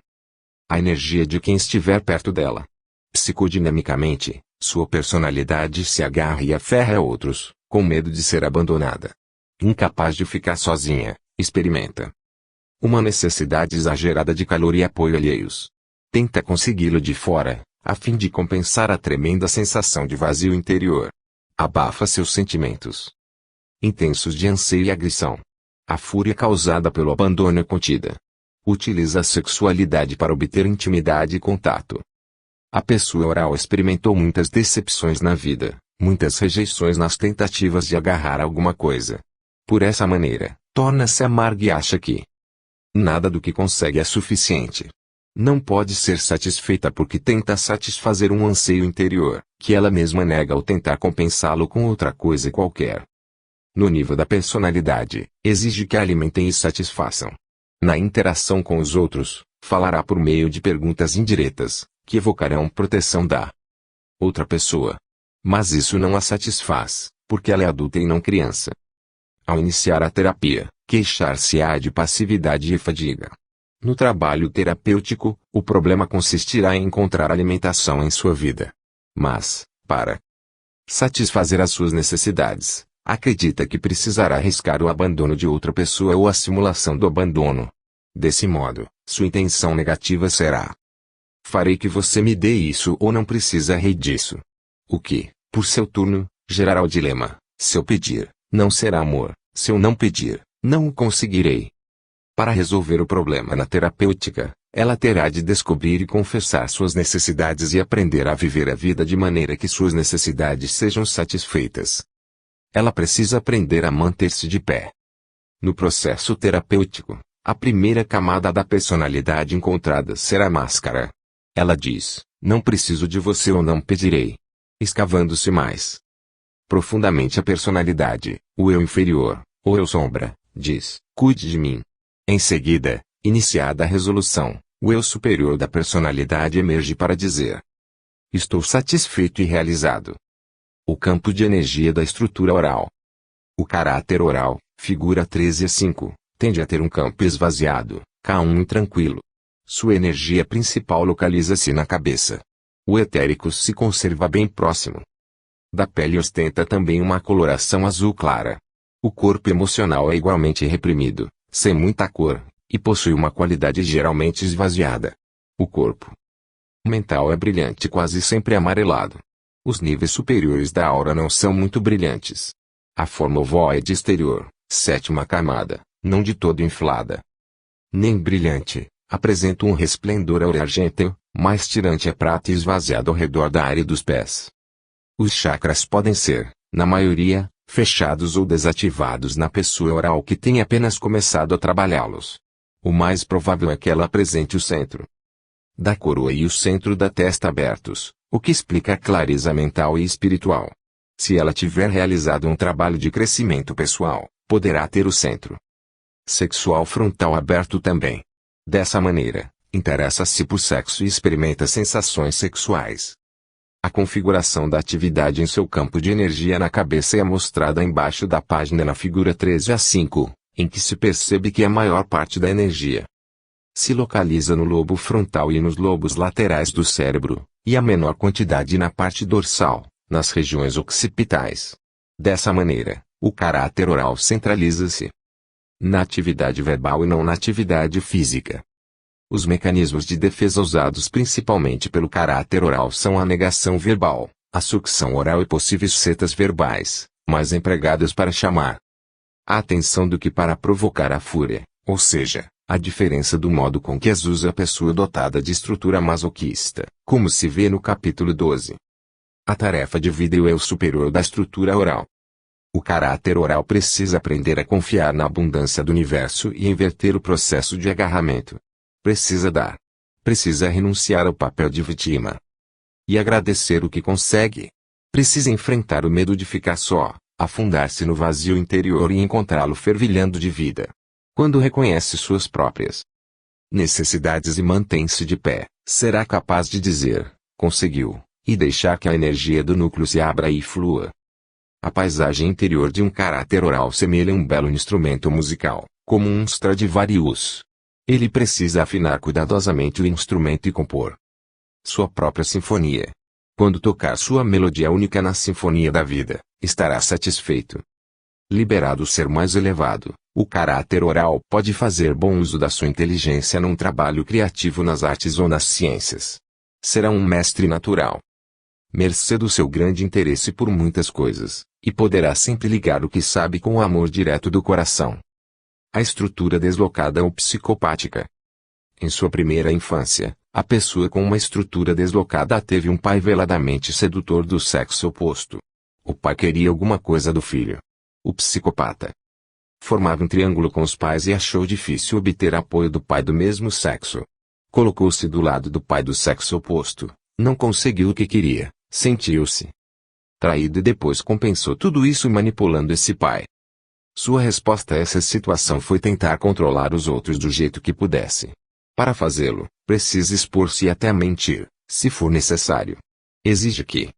a energia de quem estiver perto dela. Psicodinamicamente, sua personalidade se agarra e aferra a outros, com medo de ser abandonada. Incapaz de ficar sozinha, experimenta uma necessidade exagerada de calor e apoio alheios. Tenta consegui-lo de fora, a fim de compensar a tremenda sensação de vazio interior. Abafa seus sentimentos intensos de anseio e agressão. A fúria causada pelo abandono é contida. Utiliza a sexualidade para obter intimidade e contato. A pessoa oral experimentou muitas decepções na vida, muitas rejeições nas tentativas de agarrar alguma coisa. Por essa maneira, torna-se amarga e acha que nada do que consegue é suficiente. Não pode ser satisfeita porque tenta satisfazer um anseio interior, que ela mesma nega ao tentar compensá-lo com outra coisa qualquer. No nível da personalidade, exige que a alimentem e satisfaçam. Na interação com os outros, falará por meio de perguntas indiretas, que evocarão proteção da outra pessoa. Mas isso não a satisfaz, porque ela é adulta e não criança. Ao iniciar a terapia, queixar-se-á de passividade e fadiga. No trabalho terapêutico, o problema consistirá em encontrar alimentação em sua vida. Mas, para satisfazer as suas necessidades, acredita que precisará arriscar o abandono de outra pessoa ou a simulação do abandono. Desse modo, sua intenção negativa será: farei que você me dê isso ou não precisa rei disso. O que, por seu turno, gerará o dilema: se eu pedir, não será amor; se eu não pedir, não o conseguirei. Para resolver o problema na terapêutica, ela terá de descobrir e confessar suas necessidades e aprender a viver a vida de maneira que suas necessidades sejam satisfeitas. Ela precisa aprender a manter-se de pé. No processo terapêutico, a primeira camada da personalidade encontrada será a máscara. Ela diz: não preciso de você ou não pedirei. Escavando-se mais profundamente a personalidade, o eu inferior, ou eu sombra, diz: cuide de mim. Em seguida, iniciada a resolução, o eu superior da personalidade emerge para dizer: estou satisfeito e realizado. O campo de energia da estrutura oral. O caráter oral, figura 13 a 5, tende a ter um campo esvaziado, calmo e tranquilo. Sua energia principal localiza-se na cabeça. O etérico se conserva bem próximo da pele e ostenta também uma coloração azul clara. O corpo emocional é igualmente reprimido, sem muita cor, e possui uma qualidade geralmente esvaziada. O corpo mental é brilhante, quase sempre amarelado. Os níveis superiores da aura não são muito brilhantes. A forma ovoide exterior, sétima camada, não de todo inflada, nem brilhante, apresenta um resplendor aurargênteo, mais tirante é prata e esvaziado ao redor da área dos pés. Os chakras podem ser, na maioria, fechados ou desativados na pessoa oral que tem apenas começado a trabalhá-los. O mais provável é que ela apresente o centro da coroa e o centro da testa abertos, o que explica a clareza mental e espiritual. Se ela tiver realizado um trabalho de crescimento pessoal, poderá ter o centro sexual frontal aberto também. Dessa maneira, interessa-se por sexo e experimenta sensações sexuais. A configuração da atividade em seu campo de energia na cabeça é mostrada embaixo da página na figura 13 a 5, em que se percebe que a maior parte da energia se localiza no lobo frontal e nos lobos laterais do cérebro, e a menor quantidade na parte dorsal, nas regiões occipitais. Dessa maneira, o caráter oral centraliza-se na atividade verbal e não na atividade física. Os mecanismos de defesa usados principalmente pelo caráter oral são a negação verbal, a sucção oral e possíveis setas verbais, mais empregadas para chamar a atenção do que para provocar a fúria, ou seja, a diferença do modo com que as usa a pessoa dotada de estrutura masoquista, como se vê no capítulo 12. A tarefa divide o eu superior da estrutura oral. O caráter oral precisa aprender a confiar na abundância do universo e inverter o processo de agarramento. Precisa renunciar ao papel de vítima e agradecer o que consegue. Precisa enfrentar o medo de ficar só, afundar-se no vazio interior e encontrá-lo fervilhando de vida. Quando reconhece suas próprias necessidades e mantém-se de pé, será capaz de dizer: conseguiu, e deixar que a energia do núcleo se abra e flua. A paisagem interior de um caráter oral semelha um belo instrumento musical, como um Stradivarius. Ele precisa afinar cuidadosamente o instrumento e compor sua própria sinfonia. Quando tocar sua melodia única na sinfonia da vida, estará satisfeito. Liberado o ser mais elevado, o caráter oral pode fazer bom uso da sua inteligência num trabalho criativo nas artes ou nas ciências. Será um mestre natural, mercê do seu grande interesse por muitas coisas, e poderá sempre ligar o que sabe com o amor direto do coração. A estrutura deslocada ou psicopática. Em sua primeira infância, a pessoa com uma estrutura deslocada teve um pai veladamente sedutor do sexo oposto. O pai queria alguma coisa do filho. O psicopata formava um triângulo com os pais e achou difícil obter apoio do pai do mesmo sexo. Colocou-se do lado do pai do sexo oposto, não conseguiu o que queria, sentiu-se traído e depois compensou tudo isso manipulando esse pai. Sua resposta a essa situação foi tentar controlar os outros do jeito que pudesse. Para fazê-lo, precisa expor-se até mentir, se for necessário. Exige que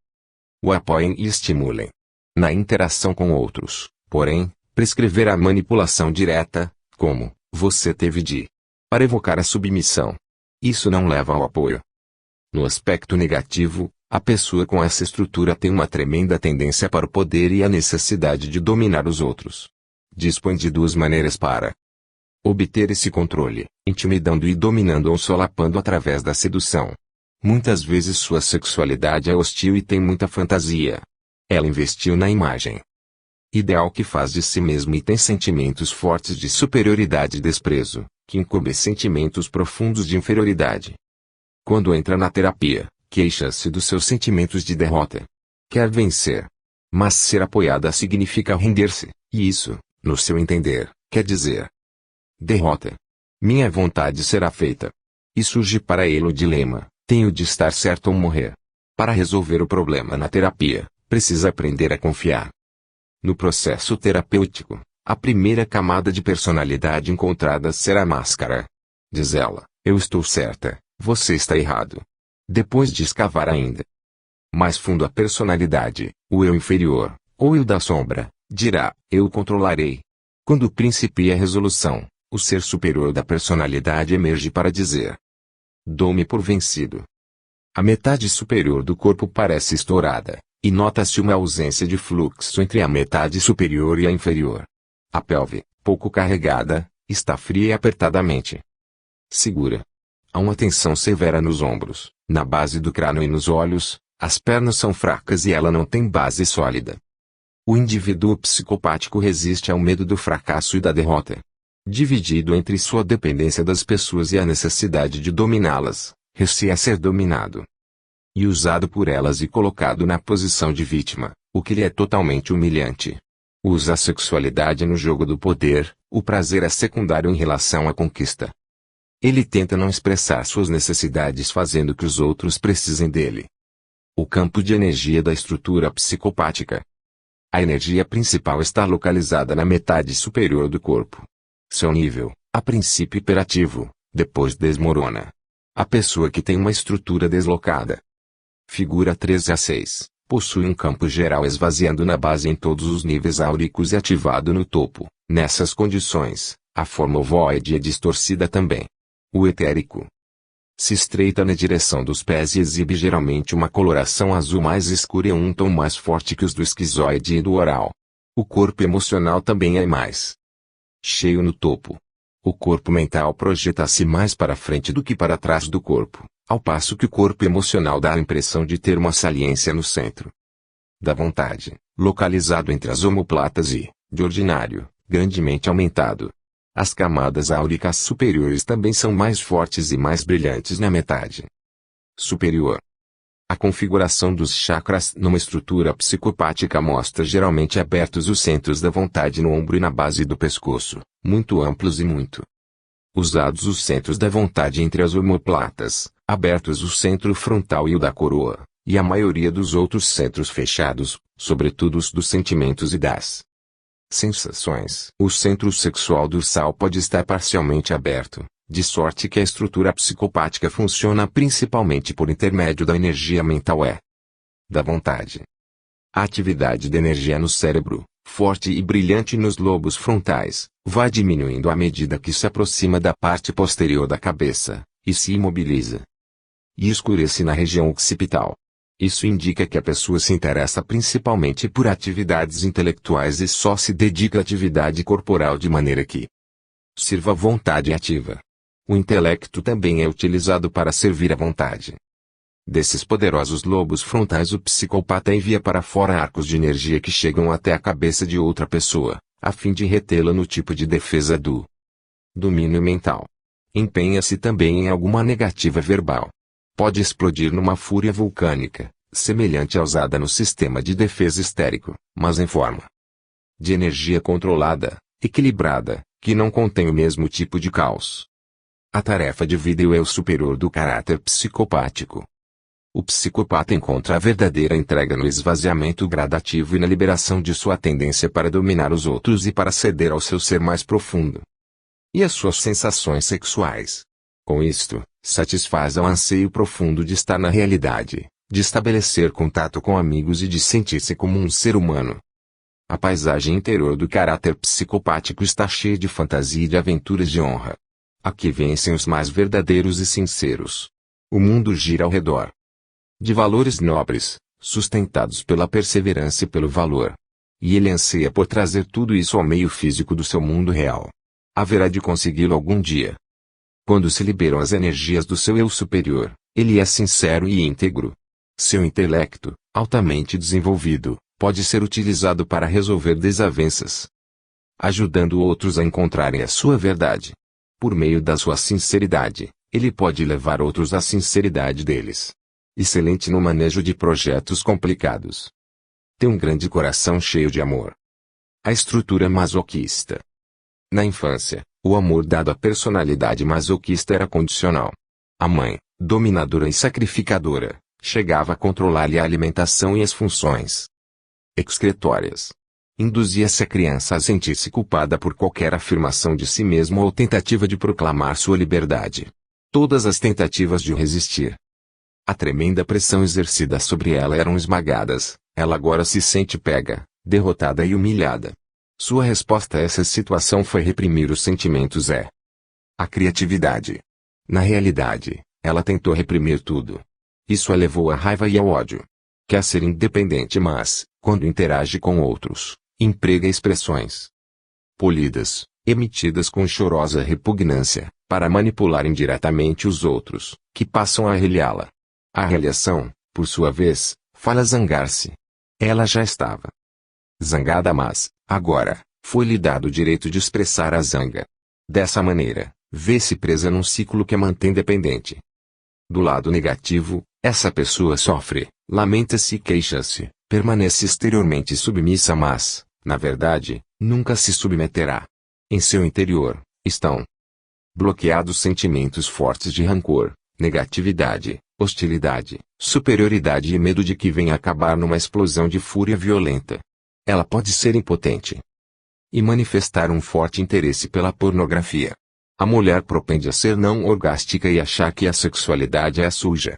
o apoiem e estimulem na interação com outros, porém, prescrever a manipulação direta, como você teve de, para evocar a submissão. Isso não leva ao apoio. No aspecto negativo, a pessoa com essa estrutura tem uma tremenda tendência para o poder e a necessidade de dominar os outros. Dispõe de duas maneiras para obter esse controle, intimidando e dominando ou solapando através da sedução. Muitas vezes sua sexualidade é hostil e tem muita fantasia. Ela investiu na imagem ideal que faz de si mesmo e tem sentimentos fortes de superioridade e desprezo, que incube sentimentos profundos de inferioridade. Quando entra na terapia, queixa-se dos seus sentimentos de derrota. Quer vencer. Mas ser apoiada significa render-se, e isso, no seu entender, quer dizer derrota. Minha vontade será feita. E surge para ele o dilema: tenho de estar certo ou morrer. Para resolver o problema na terapia, precisa aprender a confiar. No processo terapêutico, a primeira camada de personalidade encontrada será a máscara. Diz ela: eu estou certa, você está errado. Depois de escavar ainda mais fundo a personalidade, o eu inferior, ou eu da sombra, dirá: eu controlarei. Quando principia a resolução, o ser superior da personalidade emerge para dizer: dou-me por vencido. A metade superior do corpo parece estourada, e nota-se uma ausência de fluxo entre a metade superior e a inferior. A pelve, pouco carregada, está fria e apertadamente segura. Há uma tensão severa nos ombros, na base do crânio e nos olhos, as pernas são fracas e ela não tem base sólida. O indivíduo psicopático resiste ao medo do fracasso e da derrota. Dividido entre sua dependência das pessoas e a necessidade de dominá-las, receia ser dominado e usado por elas e colocado na posição de vítima, o que lhe é totalmente humilhante. Usa a sexualidade no jogo do poder, o prazer é secundário em relação à conquista. Ele tenta não expressar suas necessidades fazendo que os outros precisem dele. O campo de energia da estrutura psicopática. A energia principal está localizada na metade superior do corpo. Seu nível, a princípio hiperativo, depois desmorona. A pessoa que tem uma estrutura deslocada. Figura 13 a 6, possui um campo geral esvaziando na base em todos os níveis áuricos e ativado no topo. Nessas condições, a forma ovoide é distorcida também. O etérico se estreita na direção dos pés e exibe geralmente uma coloração azul mais escura e um tom mais forte que os do esquizoide e do oral. O corpo emocional também é mais cheio no topo. O corpo mental projeta-se mais para frente do que para trás do corpo, ao passo que o corpo emocional dá a impressão de ter uma saliência no centro da vontade, localizado entre as omoplatas e, de ordinário, grandemente aumentado. As camadas áuricas superiores também são mais fortes e mais brilhantes na metade superior. A configuração dos chakras numa estrutura psicopática mostra geralmente abertos os centros da vontade no ombro e na base do pescoço, muito amplos e muito usados os centros da vontade entre as omoplatas, abertos o centro frontal e o da coroa, e a maioria dos outros centros fechados, sobretudo os dos sentimentos e das sensações. O centro sexual dorsal pode estar parcialmente aberto, de sorte que a estrutura psicopática funciona principalmente por intermédio da energia mental da vontade. A atividade da energia no cérebro, forte e brilhante nos lobos frontais, vai diminuindo à medida que se aproxima da parte posterior da cabeça, e se imobiliza. E escurece na região occipital. Isso indica que a pessoa se interessa principalmente por atividades intelectuais e só se dedica à atividade corporal de maneira que sirva a vontade ativa. O intelecto também é utilizado para servir à vontade. Desses poderosos lobos frontais, o psicopata envia para fora arcos de energia que chegam até a cabeça de outra pessoa, a fim de retê-la no tipo de defesa do domínio mental. Empenha-se também em alguma negativa verbal. Pode explodir numa fúria vulcânica, semelhante à usada no sistema de defesa histérico, mas em forma de energia controlada, equilibrada, que não contém o mesmo tipo de caos. A tarefa divide o eu superior do caráter psicopático. O psicopata encontra a verdadeira entrega no esvaziamento gradativo e na liberação de sua tendência para dominar os outros e para ceder ao seu ser mais profundo. E as suas sensações sexuais. Com isto, satisfaz ao anseio profundo de estar na realidade, de estabelecer contato com amigos e de sentir-se como um ser humano. A paisagem interior do caráter psicopático está cheia de fantasia e de aventuras de honra. Aqui vencem os mais verdadeiros e sinceros. O mundo gira ao redor de valores nobres, sustentados pela perseverança e pelo valor. E ele anseia por trazer tudo isso ao meio físico do seu mundo real. Haverá de consegui-lo algum dia. Quando se liberam as energias do seu eu superior, ele é sincero e íntegro. Seu intelecto, altamente desenvolvido, pode ser utilizado para resolver desavenças, ajudando outros a encontrarem a sua verdade. Por meio da sua sinceridade, ele pode levar outros à sinceridade deles. Excelente no manejo de projetos complicados. Tem um grande coração cheio de amor. A estrutura masoquista. Na infância, o amor dado à personalidade masoquista era condicional. A mãe, dominadora e sacrificadora, chegava a controlar-lhe a alimentação e as funções excretórias. Induzia-se a criança a sentir-se culpada por qualquer afirmação de si mesma ou tentativa de proclamar sua liberdade. Todas as tentativas de resistir a tremenda pressão exercida sobre ela eram esmagadas. Ela agora se sente pega, derrotada e humilhada. Sua resposta a essa situação foi reprimir os sentimentos a criatividade. Na realidade, ela tentou reprimir tudo. Isso a levou à raiva e ao ódio. Quer ser independente, mas, quando interage com outros, emprega expressões polidas, emitidas com chorosa repugnância, para manipular indiretamente os outros, que passam a arreliá-la. A arreliação, por sua vez, faz zangar-se. Ela já estava zangada, mas, agora, foi-lhe dado o direito de expressar a zanga. Dessa maneira, vê-se presa num ciclo que a mantém dependente. Do lado negativo, essa pessoa sofre, lamenta-se e queixa-se, permanece exteriormente submissa, mas, na verdade, nunca se submeterá. Em seu interior, estão bloqueados sentimentos fortes de rancor, negatividade, hostilidade, superioridade e medo de que venha acabar numa explosão de fúria violenta. Ela pode ser impotente e manifestar um forte interesse pela pornografia. A mulher propende a ser não orgástica e achar que a sexualidade é suja.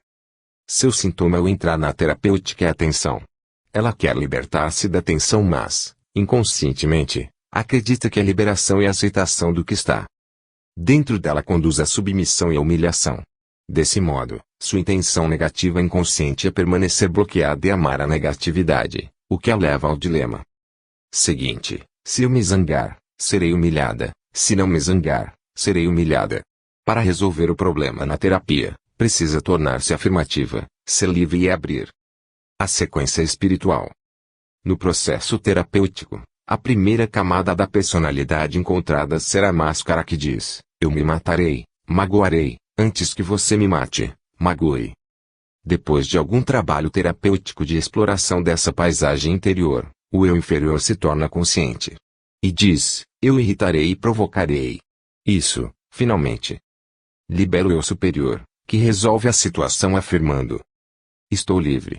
Seu sintoma ao entrar na terapêutica é a tensão. Ela quer libertar-se da tensão, mas, inconscientemente, acredita que a liberação e a aceitação do que está dentro dela conduz à submissão e à humilhação. Desse modo, sua intenção negativa inconsciente é permanecer bloqueada e amar a negatividade, o que a leva ao dilema seguinte: se eu me zangar, serei humilhada; se não me zangar, serei humilhada. Para resolver o problema na terapia, precisa tornar-se afirmativa, ser livre e abrir a sequência espiritual. No processo terapêutico, a primeira camada da personalidade encontrada será a máscara que diz: eu me matarei, magoarei, antes que você me mate, magoe. Depois de algum trabalho terapêutico de exploração dessa paisagem interior, o eu inferior se torna consciente e diz: eu irritarei e provocarei. Isso, finalmente, libera o eu superior, que resolve a situação afirmando: estou livre.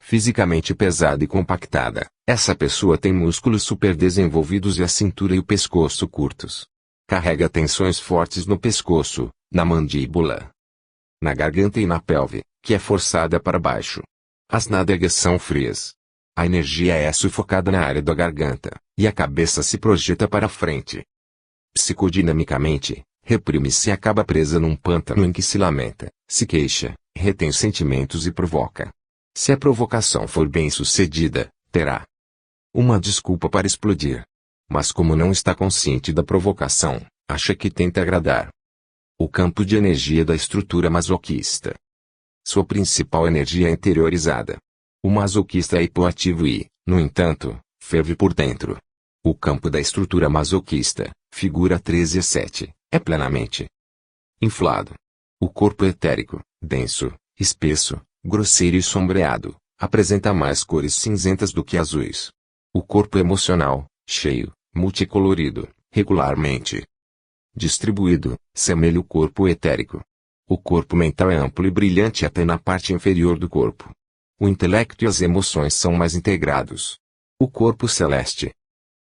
Fisicamente pesada e compactada, essa pessoa tem músculos superdesenvolvidos e a cintura e o pescoço curtos. Carrega tensões fortes no pescoço, na mandíbula, na garganta e na pelve, que é forçada para baixo. As nádegas são frias. A energia é sufocada na área da garganta, e a cabeça se projeta para frente. Psicodinamicamente, reprime-se e acaba presa num pântano em que se lamenta, se queixa, retém sentimentos e provoca. Se a provocação for bem-sucedida, terá uma desculpa para explodir. Mas como não está consciente da provocação, acha que tenta agradar. O campo de energia da estrutura masoquista. Sua principal energia é interiorizada. O masoquista é hipoativo e, no entanto, ferve por dentro. O campo da estrutura masoquista, figura 13-7, é plenamente inflado. O corpo etérico, denso, espesso, grosseiro e sombreado, apresenta mais cores cinzentas do que azuis. O corpo emocional, cheio, multicolorido, regularmente distribuído, semelha o corpo etérico. O corpo mental é amplo e brilhante até na parte inferior do corpo. O intelecto e as emoções são mais integrados. O corpo celeste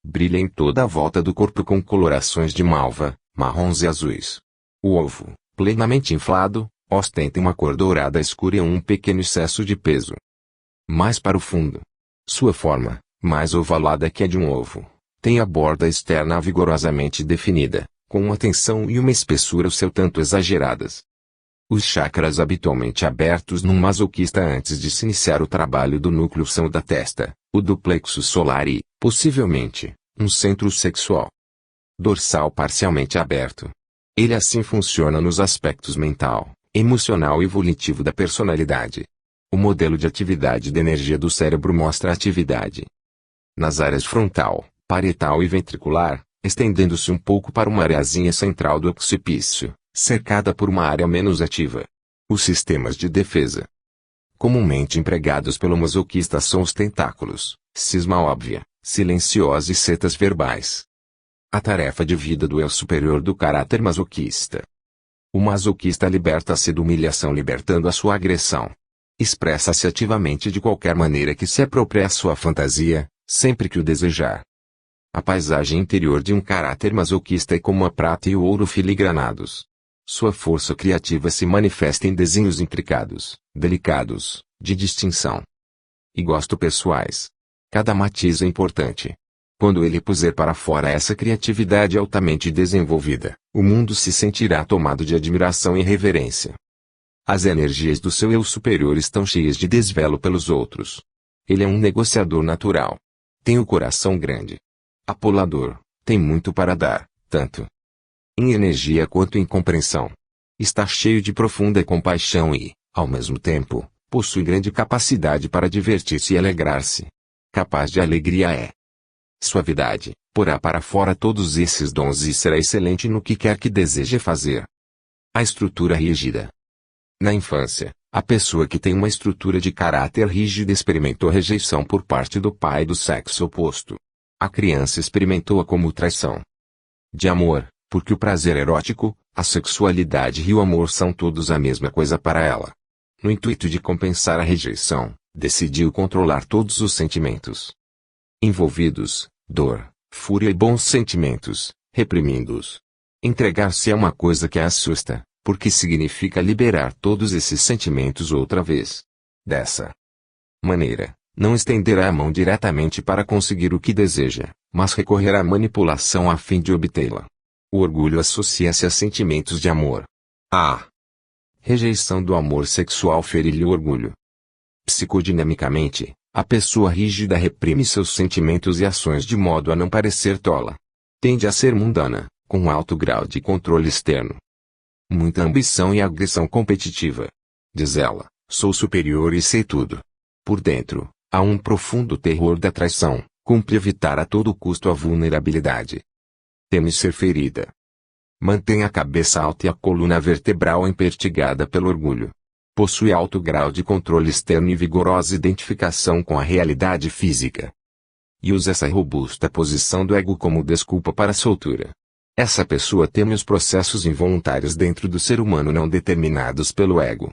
brilha em toda a volta do corpo com colorações de malva, marrons e azuis. O ovo, plenamente inflado, ostenta uma cor dourada escura e um pequeno excesso de peso. Mais para o fundo. Sua forma, mais ovalada que a de um ovo, tem a borda externa vigorosamente definida, com uma tensão e uma espessura seu tanto exageradas. Os chakras habitualmente abertos num masoquista antes de se iniciar o trabalho do núcleo são o da testa, o do plexo solar e, possivelmente, um centro sexual dorsal parcialmente aberto. Ele assim funciona nos aspectos mental, emocional e volitivo da personalidade. O modelo de atividade da energia do cérebro mostra a atividade nas áreas frontal, parietal e ventricular, estendendo-se um pouco para uma areazinha central do occipício, cercada por uma área menos ativa. Os sistemas de defesa comumente empregados pelo masoquista são os tentáculos, cisma óbvia, silenciosa e setas verbais. A tarefa de vida do eu superior do caráter masoquista. O masoquista liberta-se da humilhação libertando a sua agressão. Expressa-se ativamente de qualquer maneira que se aproprie a sua fantasia, sempre que o desejar. A paisagem interior de um caráter masoquista é como a prata e o ouro filigranados. Sua força criativa se manifesta em desenhos intricados, delicados, de distinção e gosto pessoais. Cada matiz é importante. Quando ele puser para fora essa criatividade altamente desenvolvida, o mundo se sentirá tomado de admiração e reverência. As energias do seu eu superior estão cheias de desvelo pelos outros. Ele é um negociador natural. Tem o coração grande. Apolador, tem muito para dar, tanto em energia quanto em compreensão. Está cheio de profunda compaixão e, ao mesmo tempo, possui grande capacidade para divertir-se e alegrar-se. Capaz de alegria é suavidade, porá para fora todos esses dons e será excelente no que quer que deseje fazer. A estrutura rígida. Na infância, a pessoa que tem uma estrutura de caráter rígido experimentou rejeição por parte do pai do sexo oposto. A criança experimentou-a como traição de amor, porque o prazer erótico, a sexualidade e o amor são todos a mesma coisa para ela. No intuito de compensar a rejeição, decidiu controlar todos os sentimentos envolvidos, dor, fúria e bons sentimentos, reprimindo-os. Entregar-se é uma coisa que a assusta, porque significa liberar todos esses sentimentos outra vez. Dessa maneira, não estenderá a mão diretamente para conseguir o que deseja, mas recorrerá à manipulação a fim de obtê-la. O orgulho associa-se a sentimentos de amor. A rejeição do amor sexual fere-lhe o orgulho. Psicodinamicamente, a pessoa rígida reprime seus sentimentos e ações de modo a não parecer tola. Tende a ser mundana, com alto grau de controle externo. Muita ambição e agressão competitiva. Diz ela, sou superior e sei tudo. Por dentro, há um profundo terror da traição, cumpre evitar a todo custo a vulnerabilidade. Teme ser ferida. Mantém a cabeça alta e a coluna vertebral empertigada pelo orgulho. Possui alto grau de controle externo e vigorosa identificação com a realidade física. E usa essa robusta posição do ego como desculpa para a soltura. Essa pessoa teme os processos involuntários dentro do ser humano não determinados pelo ego.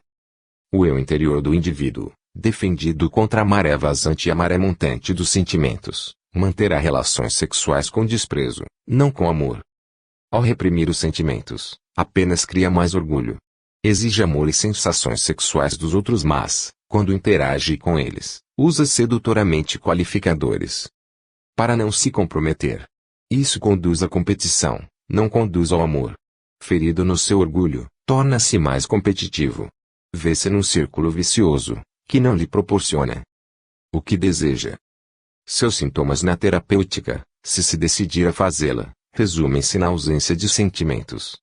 O eu interior do indivíduo, defendido contra a maré vazante e a maré montante dos sentimentos, manterá relações sexuais com desprezo, não com amor. Ao reprimir os sentimentos, apenas cria mais orgulho. Exige amor e sensações sexuais dos outros mas, quando interage com eles, Usa sedutoramente qualificadores para não se comprometer. Isso conduz à competição, não conduz ao amor. Ferido no seu orgulho, torna-se mais competitivo. Vê-se num círculo vicioso, que não lhe proporciona o que deseja. Seus sintomas na terapêutica, se decidir a fazê-la, resumem-se na ausência de sentimentos.